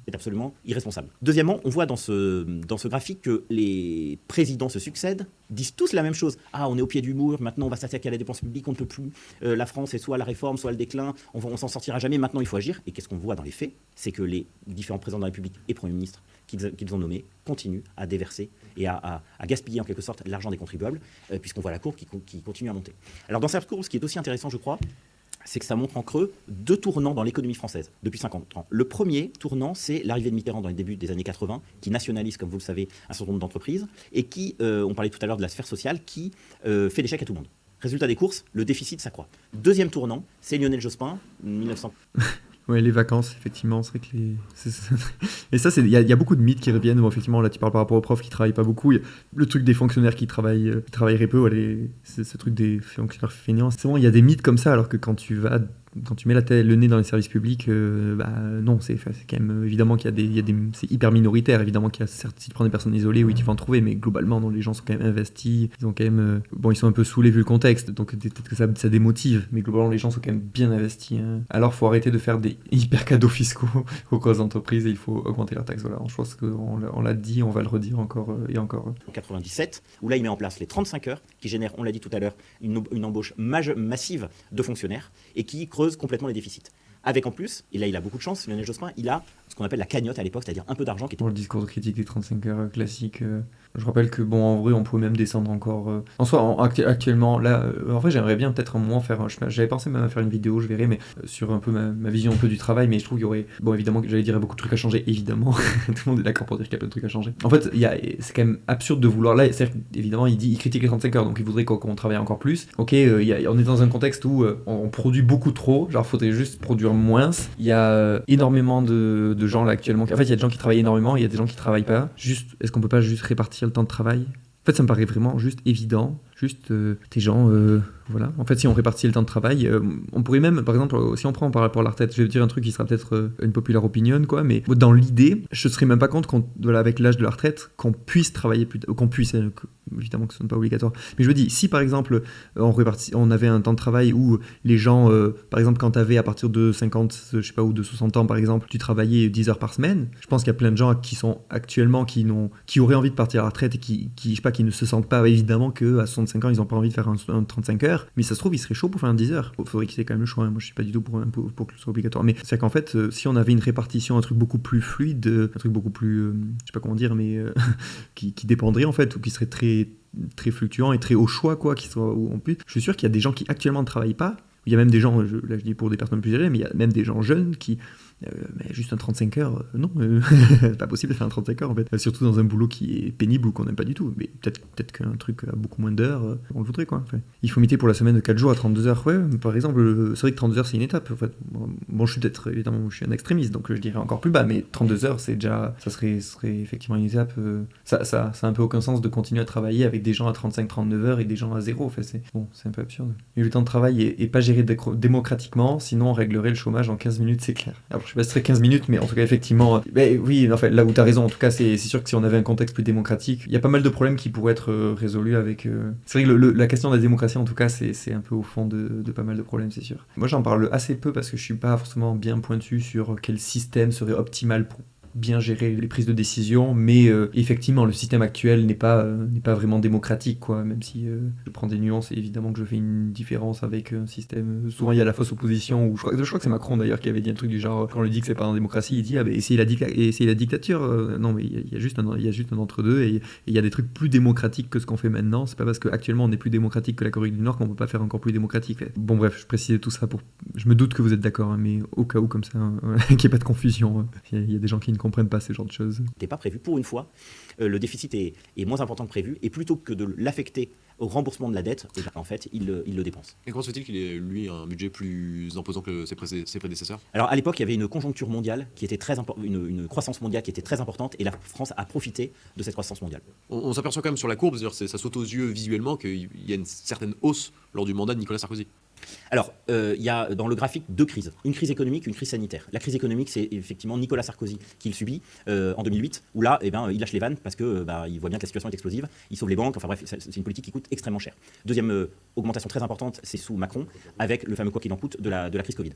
C'est absolument irresponsable. Deuxièmement, on voit dans ce graphique que les présidents se succèdent, disent tous la même chose. Ah, on est au pied du mur, maintenant on va s'attaquer à la dépense publique, on ne peut plus. La France est soit la réforme, soit le déclin, on s'en sortira jamais, maintenant il faut agir. Et qu'est-ce qu'on voit dans les faits? C'est que les différents présidents de la République et premiers ministres qu'ils ont nommés continuent à déverser et à gaspiller en quelque sorte l'argent des contribuables, puisqu'on voit la courbe qui continue à monter. Alors dans cette courbe, ce qui est aussi intéressant, je crois, c'est que ça montre en creux 2 tournants dans l'économie française depuis 50 ans. Le premier tournant, c'est l'arrivée de Mitterrand dans les débuts des années 80, qui nationalise, comme vous le savez, un certain nombre d'entreprises, et qui, on parlait tout à l'heure de la sphère sociale, qui fait des chèques à tout le monde. Résultat des courses, le déficit s'accroît. Deuxième tournant, c'est Lionel Jospin, 1900. Ouais, les vacances, effectivement, c'est vrai que Et ça, il y a beaucoup de mythes qui reviennent. Bon, effectivement, là, tu parles par rapport aux profs qui travaillent pas beaucoup. Le truc des fonctionnaires qui travailleraient peu, ce truc des fonctionnaires feignants. C'est bon, il y a des mythes comme ça, alors que quand tu mets le nez dans les services publics, non, c'est quand même évidemment qu'il y a des c'est hyper minoritaire, évidemment qu'il y a certes, si tu prends des personnes isolées, oui, tu vas en trouver, mais globalement, non, les gens sont quand même investis, ils ont quand même, ils sont un peu saoulés vu le contexte, donc peut-être que ça démotive, mais globalement, les gens sont quand même bien investis. Hein. Alors, faut arrêter de faire des hyper cadeaux fiscaux aux grosses entreprises et il faut augmenter leurs taxes. Voilà, je pense qu'on l'a dit, on va le redire encore et encore. En 97, où là, il met en place les 35 heures, qui génèrent, on l'a dit tout à l'heure, une embauche massive de fonctionnaires et qui creuse complètement les déficits. Avec en plus, et là il a beaucoup de chance, Lionel Jospin, il a ce qu'on appelle la cagnotte à l'époque, c'est-à-dire un peu d'argent qui était... Pour le discours de critique des 35 heures classique, je rappelle que bon, en vrai, on pouvait même descendre encore... En soi, actuellement, là, en vrai, j'aimerais bien peut-être un moment faire... J'avais pensé même à faire une vidéo, je verrai, mais sur un peu ma vision un peu du travail, mais je trouve qu'il y aurait... Bon, évidemment, j'allais dire beaucoup de trucs à changer, évidemment. Tout le monde est d'accord pour dire qu'il y a plein de trucs à changer. En fait, c'est quand même absurde de vouloir... Là, évidemment, il critique les 35 heures, donc il voudrait qu'on travaille encore plus. Ok, on est dans un contexte où on produit beaucoup trop, genre faudrait juste produire moins. Il y a énormément de gens là actuellement. En fait, il y a des gens qui travaillent énormément, il y a des gens qui travaillent pas. Juste, est-ce qu'on peut pas juste répartir le temps de travail? En fait, ça me paraît vraiment juste évident. Juste, tes gens, voilà. En fait, si on répartit le temps de travail, on pourrait même, par exemple, si on prend par rapport à la retraite, je vais dire un truc qui sera peut-être une populaire opinion, quoi, mais dans l'idée, je ne serais même pas contre avec l'âge de la retraite, qu'on puisse travailler plus tard, qu'on puisse, évidemment que ce n'est pas obligatoire. Mais je me dis, si par exemple, on avait un temps de travail où les gens, par exemple, quand tu avais à partir de 50, je sais pas, ou de 60 ans, par exemple, tu travaillais 10 heures par semaine, je pense qu'il y a plein de gens qui sont actuellement, qui auraient envie de partir à la retraite et qui je sais pas, qui ne se sentent pas, évidemment, qu'à 65 ans, ils n'ont pas envie de faire un 35 heures, mais ça se trouve, ils seraient chauds pour faire un 10 heures. Il faudrait qu'ils aient quand même le choix, hein. Moi je suis pas du tout pour que ce soit obligatoire. Mais c'est qu'en fait, si on avait une répartition, un truc beaucoup plus fluide, un truc beaucoup plus, je sais pas comment dire, mais qui dépendrait en fait, ou qui serait très, très fluctuant et très au choix, quoi, qui soit en plus. Je suis sûr qu'il y a des gens qui actuellement ne travaillent pas. Il y a même des gens, là je dis pour des personnes plus âgées, mais il y a même des gens jeunes qui... mais juste un 35 heures, non, c'est pas possible de faire un 35 heures en fait. Surtout dans un boulot qui est pénible ou qu'on n'aime pas du tout. Mais peut-être qu'un truc à beaucoup moins d'heures, on le voudrait quoi. En fait. Il faut imiter pour la semaine de 4 jours à 32 heures. Ouais, par exemple, c'est vrai que 32 heures c'est une étape. En fait. Bon, je suis peut-être, évidemment, je suis un extrémiste, donc je dirais encore plus bas, mais 32 heures c'est déjà, ça serait effectivement une étape. Ça a un peu aucun sens de continuer à travailler avec des gens à 35-39 heures et des gens à 0. En fait, c'est un peu absurde. Et le temps de travail est pas géré démocratiquement, sinon on réglerait le chômage en 15 minutes, c'est clair. Alors, je sais pas si ce serait 15 minutes, mais en tout cas, effectivement, oui, en fait, là où tu as raison, en tout cas, c'est sûr que si on avait un contexte plus démocratique, il y a pas mal de problèmes qui pourraient être résolus avec... C'est vrai que la question de la démocratie, en tout cas, c'est un peu au fond de pas mal de problèmes, c'est sûr. Moi, j'en parle assez peu parce que je suis pas forcément bien pointu sur quel système serait optimal bien gérer les prises de décision, mais effectivement, le système actuel n'est pas vraiment démocratique, quoi, même si je prends des nuances, et évidemment que je fais une différence avec un système... Souvent, il y a la fausse opposition, ou je crois que c'est Macron, d'ailleurs, qui avait dit un truc du genre, quand on lui dit que c'est pas en démocratie, il dit « Ah, bah, essayez la dictature !» Non, mais il y a juste un entre-deux, et il y a des trucs plus démocratiques que ce qu'on fait maintenant. C'est pas parce qu'actuellement, on est plus démocratique que la Corée du Nord qu'on peut pas faire encore plus démocratique. Bon, bref, je précise tout ça pour... Je me doute que vous êtes d'accord, hein, mais au cas où, comme ça, qu'il n'y ait pas de confusion. Il y a des gens qui ne comprennent pas ce genre de choses. N'était pas prévu. Pour une fois, le déficit est moins important que prévu, et plutôt que de l'affecter au remboursement de la dette, et bien, en fait, il le dépense. Et comment se fait-il qu'il ait, lui, un budget plus imposant que ses prédécesseurs? Alors, à l'époque, il y avait une conjoncture mondiale qui était une croissance mondiale qui était très importante, et la France a profité de cette croissance mondiale. On s'aperçoit quand même sur la courbe, c'est-à-dire ça saute aux yeux visuellement qu'il y a une certaine hausse lors du mandat de Nicolas Sarkozy. Alors, il y a dans le graphique deux crises. Une crise économique, une crise sanitaire. La crise économique, c'est effectivement Nicolas Sarkozy qui le subit en 2008, où là, il lâche les vannes parce que il voit bien que la situation est explosive, il sauve les banques, enfin bref, c'est une politique qui coûte extrêmement cher. Deuxième augmentation très importante, c'est sous Macron, avec le fameux quoi qu'il en coûte de la crise Covid.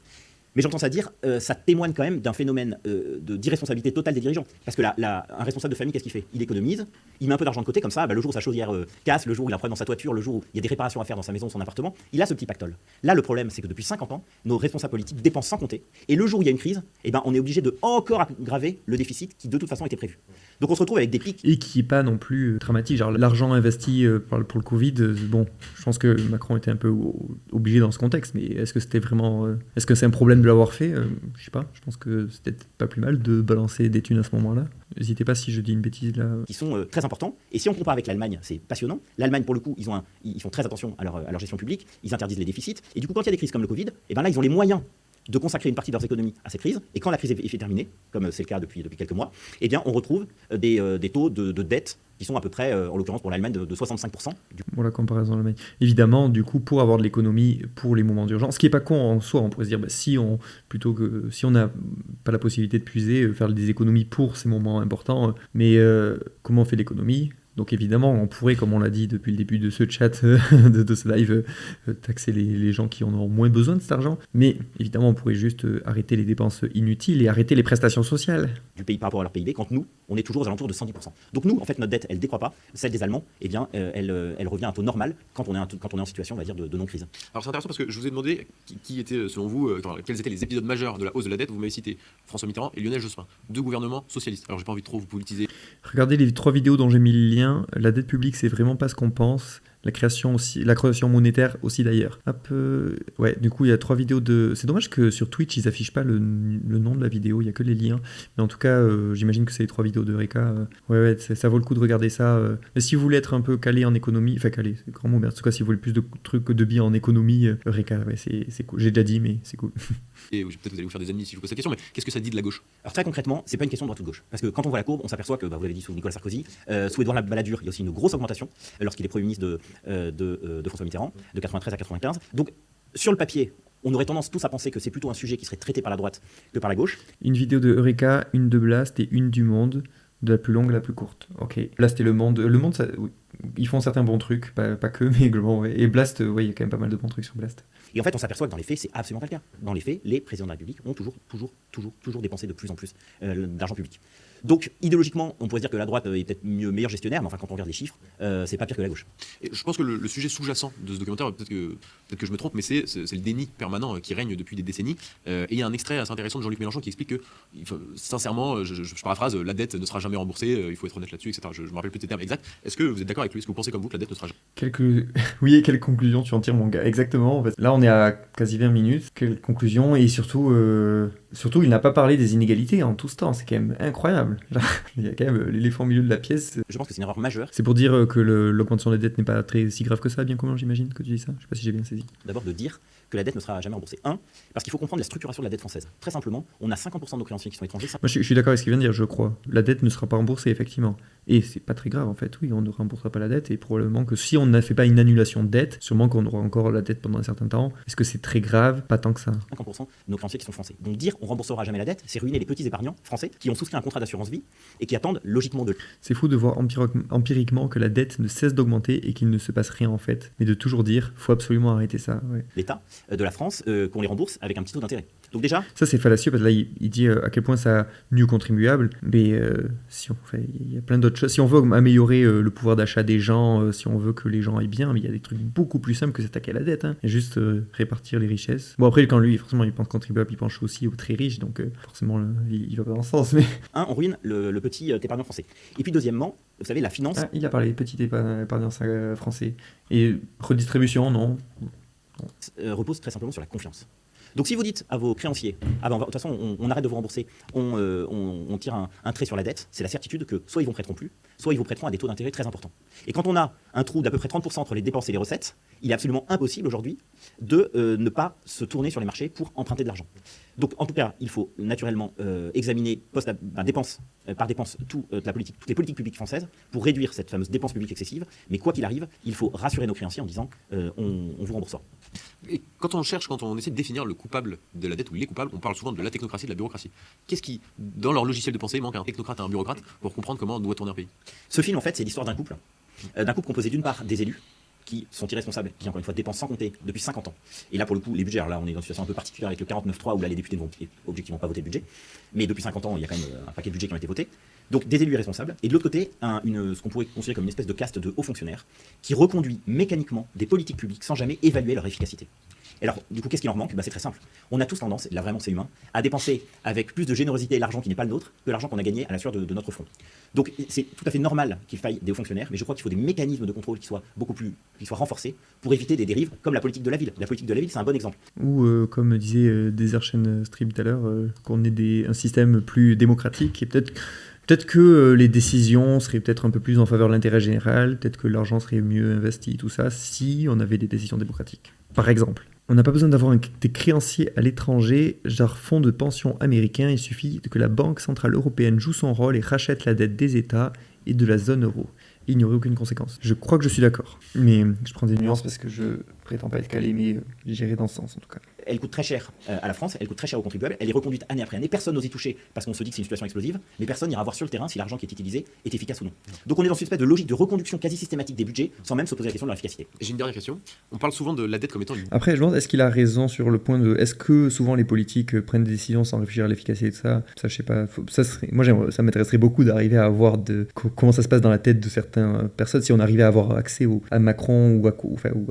Mais j'entends ça dire, ça témoigne quand même d'un phénomène d'irresponsabilité totale des dirigeants. Parce que un responsable de famille, qu'est-ce qu'il fait? Il économise, il met un peu d'argent de côté, comme ça, le jour où sa chaudière casse, le jour où il a un problème dans sa toiture, le jour où il y a des réparations à faire dans sa maison ou son appartement, il a ce petit pactole. Là, le problème, c'est que depuis 50 ans, nos responsables politiques dépensent sans compter. Et le jour où il y a une crise, on est obligé de encore aggraver le déficit qui, de toute façon, était prévu. Donc on se retrouve avec des pics. Et qui n'est pas non plus dramatique. Genre, l'argent investi pour le Covid, bon, je pense que Macron était un peu obligé dans ce contexte, mais est-ce que c'était vraiment... est-ce que c'est un problème de l'avoir fait? Je sais pas, je pense que c'était peut-être pas plus mal de balancer des thunes à ce moment-là. N'hésitez pas si je dis une bêtise là. Qui sont très importants. Et si on compare avec l'Allemagne, c'est passionnant. L'Allemagne, pour le coup, ils font très attention à leur gestion publique, ils interdisent les déficits. Et du coup, quand il y a des crises comme le Covid, là, ils ont les moyens de consacrer une partie de leurs économies à ces crises. Et quand la crise est terminée, comme c'est le cas depuis quelques mois, on retrouve des taux de dette qui sont à peu près, en l'occurrence pour l'Allemagne, de 65%. Pour la comparaison l'Allemagne. Évidemment, du coup, pour avoir de l'économie pour les moments d'urgence, ce qui n'est pas con en soi, on pourrait se dire, si on n'a pas la possibilité de puiser, faire des économies pour ces moments importants, mais comment on fait l'économie? Donc évidemment, on pourrait, comme on l'a dit depuis le début de ce chat, de ce live, taxer les gens qui en ont moins besoin de cet argent. Mais évidemment, on pourrait juste arrêter les dépenses inutiles et arrêter les prestations sociales. Du pays par rapport à leur PIB, quand nous, on est toujours aux alentours de 110%. Donc nous, en fait, notre dette, elle ne décroît pas. Celle des Allemands, elle revient à un taux normal quand on est en situation, on va dire, de non-crise. Alors c'est intéressant parce que je vous ai demandé qui étaient, selon vous, quels étaient les épisodes majeurs de la hausse de la dette. Vous m'avez cité François Mitterrand et Lionel Jospin, deux gouvernements socialistes. Alors j'ai pas envie de trop vous politiser. Regardez les 3 vidéos dont j'ai mis le lien. La dette publique, c'est vraiment pas ce qu'on pense. La création monétaire aussi d'ailleurs. Ouais, du coup, il y a 3 vidéos de... C'est dommage que sur Twitch, ils affichent pas le nom de la vidéo, il y a que les liens. Mais en tout cas, j'imagine que c'est les 3 vidéos de Eureka. Ouais, ça vaut le coup de regarder ça. Mais si vous voulez être un peu calé en économie, enfin calé, c'est grand mot, mais en tout cas, si vous voulez plus de trucs de billes en économie, Eureka, ouais, c'est cool. J'ai déjà dit, mais c'est cool. Et peut-être vous allez vous faire des ennemis si je vous pose cette question, mais qu'est-ce que ça dit de la gauche? Alors très concrètement, c'est pas une question de droite ou de gauche. Parce que quand on voit la courbe, on s'aperçoit que, vous l'avez dit sous Nicolas Sarkozy, sous Édouard Balladur, il y a aussi une grosse augmentation lorsqu'il est Premier ministre de François Mitterrand, de 93 à 95. Donc sur le papier, on aurait tendance tous à penser que c'est plutôt un sujet qui serait traité par la droite que par la gauche. Une vidéo de Eureka, une de Blast et une du Monde, de la plus longue à la plus courte. Ok, Blast et Le Monde. Le Monde, ça, oui, ils font certains bons trucs, pas que, mais globalement, ouais. Et Blast, ouais, il y a quand même pas mal de bons trucs sur Blast. Et en fait, on s'aperçoit que dans les faits, c'est absolument pas le cas. Dans les faits, les présidents de la République ont toujours dépensé de plus en plus d'argent public. Donc, idéologiquement, on pourrait se dire que la droite est peut-être meilleur gestionnaire, mais enfin, quand on regarde les chiffres, c'est pas pire que la gauche. Et je pense que le sujet sous-jacent de ce documentaire, peut-être que je me trompe, mais c'est le déni permanent qui règne depuis des décennies. Et il y a un extrait assez intéressant de Jean-Luc Mélenchon qui explique que, sincèrement, je paraphrase, la dette ne sera jamais remboursée, il faut être honnête là-dessus, etc. Je me rappelle plus des termes exacts. Est-ce que vous êtes d'accord avec lui? Est-ce que vous pensez comme vous que la dette ne sera jamais... Oui, et quelle conclusion tu en tires, mon gars? Exactement. En fait. Là, on est à quasi 20 minutes. Quelle conclusion? Et surtout, il n'a pas parlé des inégalités en tout ce temps. C'est quand même incroyable. Il y a quand même l'éléphant au milieu de la pièce. Je pense que c'est une erreur majeure. C'est pour dire que l'augmentation des dettes n'est pas si grave que ça, bien comment j'imagine que tu dis ça? Je sais pas si j'ai bien saisi. D'abord de dire que la dette ne sera jamais remboursée. Parce qu'il faut comprendre la structuration de la dette française. Très simplement, on a 50% de nos créanciers qui sont étrangers. Moi, je suis d'accord avec ce qu'il vient de dire, je crois. La dette ne sera pas remboursée, effectivement. Et c'est pas très grave, en fait. Oui, on ne remboursera pas la dette. Et probablement que si on n'a fait pas une annulation de dette, sûrement qu'on aura encore la dette pendant un certain temps. Est-ce que c'est très grave? Pas tant que ça. 50% de nos créanciers qui sont français. Donc dire on remboursera jamais la dette, c'est ruiner les petits épargnants français qui ont souscrit un contrat d'assurance vie et qui attendent logiquement de... C'est fou de voir empiriquement que la dette ne cesse d'augmenter et qu'il ne se passe rien, en fait. Mais de toujours dire, faut absolument arrêter ça. Ouais. L'État de la France qu'on les rembourse avec un petit taux d'intérêt. Donc déjà, Ça, c'est fallacieux parce que là, il dit à quel point ça nuit aux contribuables. Mais si on fait, il y a plein d'autres choses. Si on veut améliorer le pouvoir d'achat des gens, si on veut que les gens aillent bien, mais il y a des trucs beaucoup plus simples que s'attaquer à la dette. Hein. Il y a juste répartir les richesses. Bon, après, quand lui, forcément, il pense contribuable, il pense aussi aux très riches. Donc, forcément, il va pas dans ce sens. Mais... on ruine le petit épargnant français. Et puis deuxièmement, vous savez, la finance... Ah, il a parlé petit épargnant français. Et redistribution, non. repose très simplement sur la confiance. Donc si vous dites à vos créanciers, ah ben de toute façon on arrête de vous rembourser, on tire un trait sur la dette, c'est la certitude que soit ils vous prêteront plus, soit ils vous prêteront à des taux d'intérêt très importants. Et quand on a un trou d'à peu près 30% entre les dépenses et les recettes, il est absolument impossible aujourd'hui de ne pas se tourner sur les marchés pour emprunter de l'argent. Donc en tout cas, il faut naturellement examiner dépense par dépense toutes les politiques publiques françaises pour réduire cette fameuse dépense publique excessive. Mais quoi qu'il arrive, il faut rassurer nos créanciers en disant on vous remboursera. Et quand on essaie de définir le coupable de la dette ou les coupables, on parle souvent de la technocratie, de la bureaucratie. Qu'est-ce qui, dans leur logiciel de pensée, manque à un technocrate et un bureaucrate pour comprendre comment doit tourner un pays? Ce film, en fait, c'est l'histoire d'un couple composé d'une part des élus, qui sont irresponsables, qui encore une fois dépensent sans compter depuis 50 ans. Et là pour le coup les budgets, alors là on est dans une situation un peu particulière avec le 49.3 où là les députés ne vont objectivement pas voter le budget, mais depuis 50 ans il y a quand même un paquet de budgets qui ont été votés. Donc des élus irresponsables, et de l'autre côté ce qu'on pourrait considérer comme une espèce de caste de hauts fonctionnaires qui reconduit mécaniquement des politiques publiques sans jamais évaluer leur efficacité. Et alors, du coup, qu'est-ce qui leur manque ? C'est très simple. On a tous tendance, et là vraiment c'est humain, à dépenser avec plus de générosité l'argent qui n'est pas le nôtre que l'argent qu'on a gagné à la sueur de notre front. Donc c'est tout à fait normal qu'il faille des hauts fonctionnaires, mais je crois qu'il faut des mécanismes de contrôle qui soient renforcés pour éviter des dérives comme la politique de la ville. La politique de la ville, c'est un bon exemple. Ou comme disait Deserchen Strip tout à l'heure, qu'on ait un système plus démocratique et peut-être que les décisions seraient peut-être un peu plus en faveur de l'intérêt général, peut-être que l'argent serait mieux investi, tout ça, si on avait des décisions démocratiques. Par exemple, on n'a pas besoin d'avoir des créanciers à l'étranger, genre fonds de pension américains, il suffit que la Banque Centrale Européenne joue son rôle et rachète la dette des États et de la zone euro. Il n'y aurait aucune conséquence. Je crois que je suis d'accord. Mais je prends des nuances parce que je prétends pas être calé, mais j'irai dans ce sens en tout cas. Elle coûte très cher à la France, elle coûte très cher aux contribuables, elle est reconduite année après année, personne n'ose y toucher parce qu'on se dit que c'est une situation explosive, mais personne n'ira voir sur le terrain si l'argent qui est utilisé est efficace ou non. Donc on est dans une espèce de logique de reconduction quasi systématique des budgets sans même se poser la question de leur efficacité. J'ai une dernière question. On parle souvent de la dette comme étant une... Après, je me demande, est-ce qu'il a raison sur le point de... Est-ce que souvent les politiques prennent des décisions sans réfléchir à l'efficacité de ça ? Ça, je sais pas. Ça m'intéresserait beaucoup d'arriver à voir comment ça se passe dans la tête de certaines personnes, si on arrivait à avoir accès à Macron ou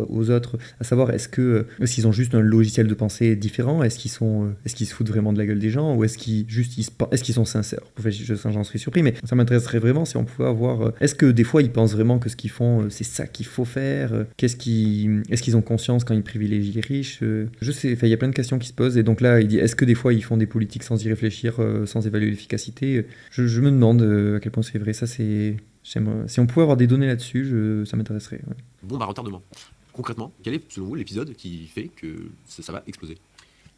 aux autres, à savoir est-ce qu'ils ont juste un logiciel de pensée différent ? Est-ce qu'ils se foutent vraiment de la gueule des gens ou est-ce qu'ils sont sincères ? J'en serais surpris, mais ça m'intéresserait vraiment si on pouvait avoir... Est-ce que des fois ils pensent vraiment que ce qu'ils font c'est ça qu'il faut faire ? Est-ce qu'ils ont conscience quand ils privilégient les riches ? Je sais, il y a plein de questions qui se posent et donc là il dit est-ce que des fois ils font des politiques sans y réfléchir, sans évaluer l'efficacité ? Je me demande à quel point c'est vrai. Ça c'est... Si on pouvait avoir des données là-dessus, ça m'intéresserait. Ouais. Bon, retardement. Concrètement, quel est selon vous l'épisode qui fait que ça va exploser ?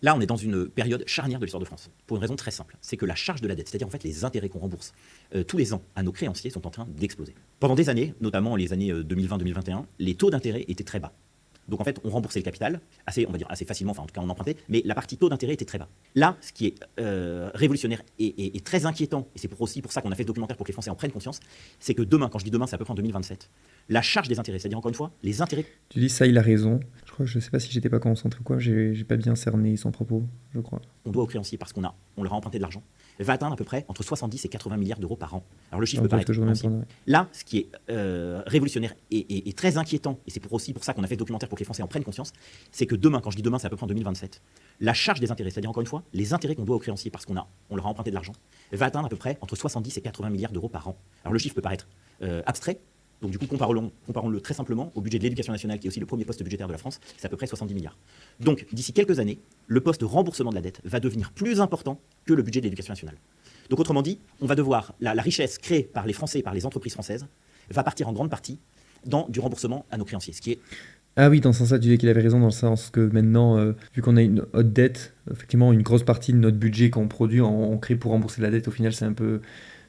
Là, on est dans une période charnière de l'histoire de France, pour une raison très simple. C'est que la charge de la dette, c'est-à-dire en fait les intérêts qu'on rembourse tous les ans à nos créanciers, sont en train d'exploser. Pendant des années, notamment les années 2020-2021, les taux d'intérêt étaient très bas. Donc en fait, on remboursait le capital assez facilement, enfin en tout cas on empruntait, mais la partie taux d'intérêt était très bas. Là, ce qui est révolutionnaire et très inquiétant, et c'est aussi pour ça qu'on a fait ce documentaire pour que les Français en prennent conscience, c'est que demain, quand je dis demain, c'est à peu près en 2027, la charge des intérêts, c'est-à-dire encore une fois, les intérêts... Tu dis ça, il a raison. Je sais pas si j'étais pas concentré ou quoi, j'ai pas bien cerné son propos, je crois. On doit aux créanciers parce qu'on leur a emprunté de l'argent, va atteindre à peu près entre 70 et 80 milliards d'euros par an. Alors le chiffre peut paraître ancien. Là, ce qui est révolutionnaire et très inquiétant, et c'est aussi pour ça qu'on a fait ce documentaire pour que les Français en prennent conscience, c'est que demain, quand je dis demain, c'est à peu près en 2027, la charge des intérêts, c'est-à-dire encore une fois, les intérêts qu'on doit aux créanciers parce qu'on leur a emprunté de l'argent, va atteindre à peu près entre 70 et 80 milliards d'euros par an. Alors le chiffre peut paraître abstrait. Donc du coup, comparons-le très simplement au budget de l'éducation nationale, qui est aussi le premier poste budgétaire de la France, c'est à peu près 70 milliards. Donc d'ici quelques années, le poste remboursement de la dette va devenir plus important que le budget de l'éducation nationale. Donc autrement dit, on va devoir, la richesse créée par les Français et par les entreprises françaises va partir en grande partie dans du remboursement à nos créanciers, ce qui est... Ah oui, dans ce sens-là, tu disais qu'il avait raison, dans le sens que maintenant, vu qu'on a une haute dette, effectivement, une grosse partie de notre budget qu'on produit, on crée pour rembourser la dette, au final, c'est un peu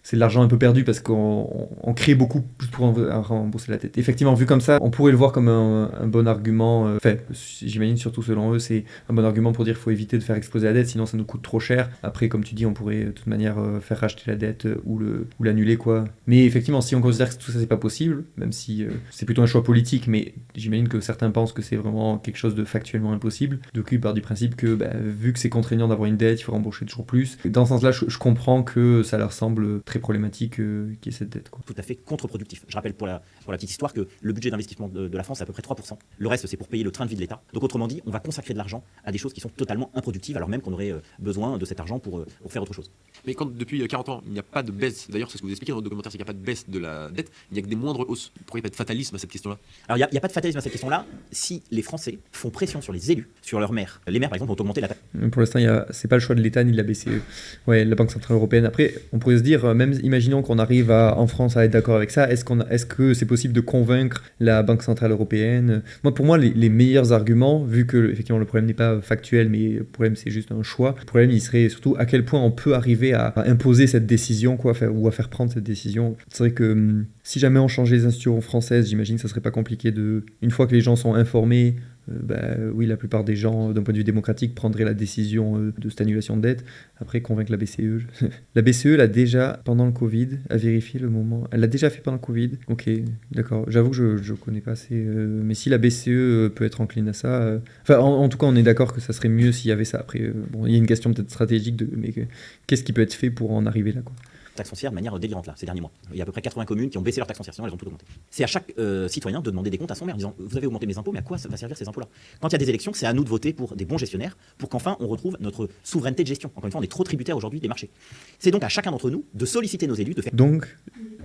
c'est de l'argent un peu perdu parce qu'on crée beaucoup plus pour rembourser la dette. Effectivement, vu comme ça, on pourrait le voir comme un bon argument. J'imagine surtout selon eux, c'est un bon argument pour dire qu'il faut éviter de faire exploser la dette, sinon ça nous coûte trop cher. Après, comme tu dis, on pourrait de toute manière faire racheter la dette ou l'annuler, quoi. Mais effectivement, si on considère que tout ça c'est pas possible, même si c'est plutôt un choix politique, mais j'imagine que certains pensent que c'est vraiment quelque chose de factuellement impossible. Donc ils partent du principe que vu que c'est contraignant d'avoir une dette, il faut rembourser toujours plus. Et dans ce sens-là, je comprends que ça leur semble très problématique qu'il y ait cette dette, quoi. Tout à fait contre-productif. Je rappelle pour la petite histoire que le budget d'investissement de la France c'est à peu près 3%. Le reste c'est pour payer le train de vie de l'État. Donc autrement dit, on va consacrer de l'argent à des choses qui sont totalement improductives alors même qu'on aurait besoin de cet argent pour faire autre chose. Mais quand depuis 40 ans, il n'y a pas de baisse, d'ailleurs c'est ce que vous expliquez dans votre documentaire, c'est qu'il n'y a pas de baisse de la dette, il n'y a que des moindres hausses. Pourquoi il n'y a pas de fatalisme à cette question-là? Alors il n'y a pas de fatalisme à cette question-là si les Français font pression sur les élus, sur leurs maires. Les maires par exemple ont augmenté la taxe. Pour l'instant, c'est pas le choix de l'État ni de la BCE. Ouais, la Banque Centrale Européenne. Après, on pourrait se dire, même imaginons qu'on arrive en France à être d'accord avec ça, est-ce que c'est possible de convaincre la Banque Centrale Européenne? Pour moi, les meilleurs arguments, vu que effectivement le problème n'est pas factuel, mais le problème c'est juste un choix, le problème il serait surtout à quel point on peut arriver à imposer cette décision, quoi, ou à faire prendre cette décision. C'est vrai que si jamais on changeait les institutions françaises, j'imagine que ça serait pas compliqué une fois que les gens sont informés, oui, la plupart des gens, d'un point de vue démocratique, prendraient la décision de cette annulation de dette. Après, convaincre la BCE. La BCE l'a déjà, pendant le Covid, à vérifier le moment. Elle l'a déjà fait pendant le Covid. Ok, d'accord. J'avoue que je connais pas assez. Mais si la BCE peut être encline à ça. En tout cas, on est d'accord que ça serait mieux s'il y avait ça. Après, il y a une question peut-être stratégique mais qu'est-ce qui peut être fait pour en arriver là, quoi. Taxe foncière de manière délirante là, ces derniers mois. Il y a à peu près 80 communes qui ont baissé leur taxe foncière, sinon elles ont tout augmenté. C'est à chaque citoyen de demander des comptes à son maire en disant vous avez augmenté mes impôts, mais à quoi ça va servir ces impôts-là? Quand il y a des élections, c'est à nous de voter pour des bons gestionnaires, pour qu'enfin on retrouve notre souveraineté de gestion. Encore une fois, on est trop tributaire aujourd'hui des marchés. C'est donc à chacun d'entre nous de solliciter nos élus, de faire. Donc,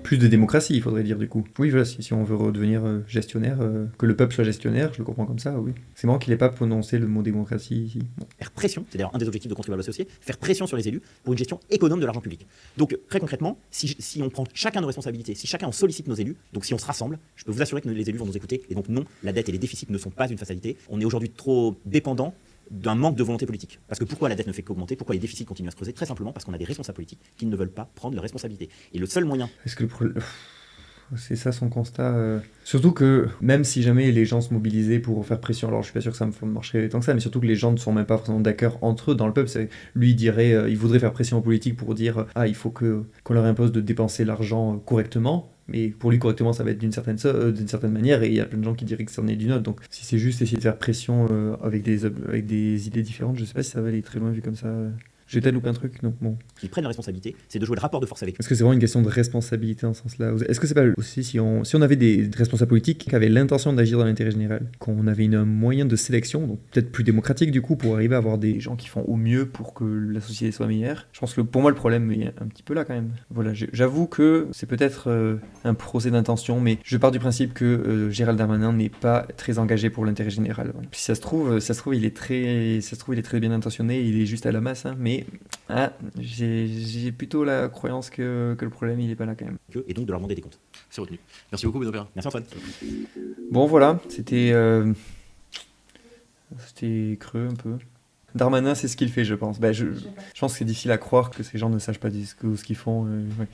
plus de démocratie, il faudrait dire du coup. Oui, voilà, si on veut redevenir gestionnaire, que le peuple soit gestionnaire, je le comprends comme ça, oui. C'est marrant qu'il n'ait pas prononcé le mot démocratie ici. Bon. Faire pression, c'est d'ailleurs un des objectifs de Contribuables Associés, faire pression sur les élus pour une gestion économe de l'argent public. Donc très concrètement, si on prend chacun nos responsabilités, si chacun on sollicite nos élus, donc si on se rassemble, je peux vous assurer que les élus vont nous écouter. Et donc non, la dette et les déficits ne sont pas une fatalité. On est aujourd'hui trop dépendant d'un manque de volonté politique. Parce que pourquoi la dette ne fait qu'augmenter? Pourquoi les déficits continuent à se creuser? Très simplement parce qu'on a des responsables politiques qui ne veulent pas prendre leurs responsabilités. Et le seul moyen... Est-ce que le problème... C'est ça son constat. Surtout que même si jamais les gens se mobilisaient pour faire pression, alors je suis pas sûr que ça marcherait tant que ça, mais surtout que les gens ne sont même pas forcément d'accord entre eux dans le peuple. Lui il voudrait faire pression politique pour dire il faut qu'on leur impose de dépenser l'argent correctement. Mais pour lui, correctement, ça va être d'une certaine manière, et il y a plein de gens qui diraient que c'en est d'une autre. Donc si c'est juste essayer de faire pression avec des idées différentes, je sais pas si ça va aller très loin vu comme ça. J'ai peut-être loupé un truc, non? Bon. Ils prennent la responsabilité, c'est de jouer le rapport de force avec eux. Est-ce que c'est vraiment une question de responsabilité en ce sens-là? Est-ce que c'est pas aussi si on avait des responsables politiques qui avaient l'intention d'agir dans l'intérêt général, qu'on avait un moyen de sélection, donc peut-être plus démocratique du coup, pour arriver à avoir des gens qui font au mieux pour que la société soit meilleure? Je pense que pour moi le problème est un petit peu là quand même. Voilà, j'avoue que c'est peut-être un procès d'intention, mais je pars du principe que Gérald Darmanin n'est pas très engagé pour l'intérêt général. Voilà. Puis ça se trouve il est très bien intentionné, il est juste à la masse, hein, mais j'ai plutôt la croyance que le problème il est pas là quand même. Et donc de leur demander des comptes. C'est retenu. Merci beaucoup, Benoît Perrin. Merci Antoine. Bon voilà, c'était creux un peu. Darmanin, c'est ce qu'il fait, je pense. Je pense que c'est difficile à croire que ces gens ne sachent pas ce qu'ils font. Ouais.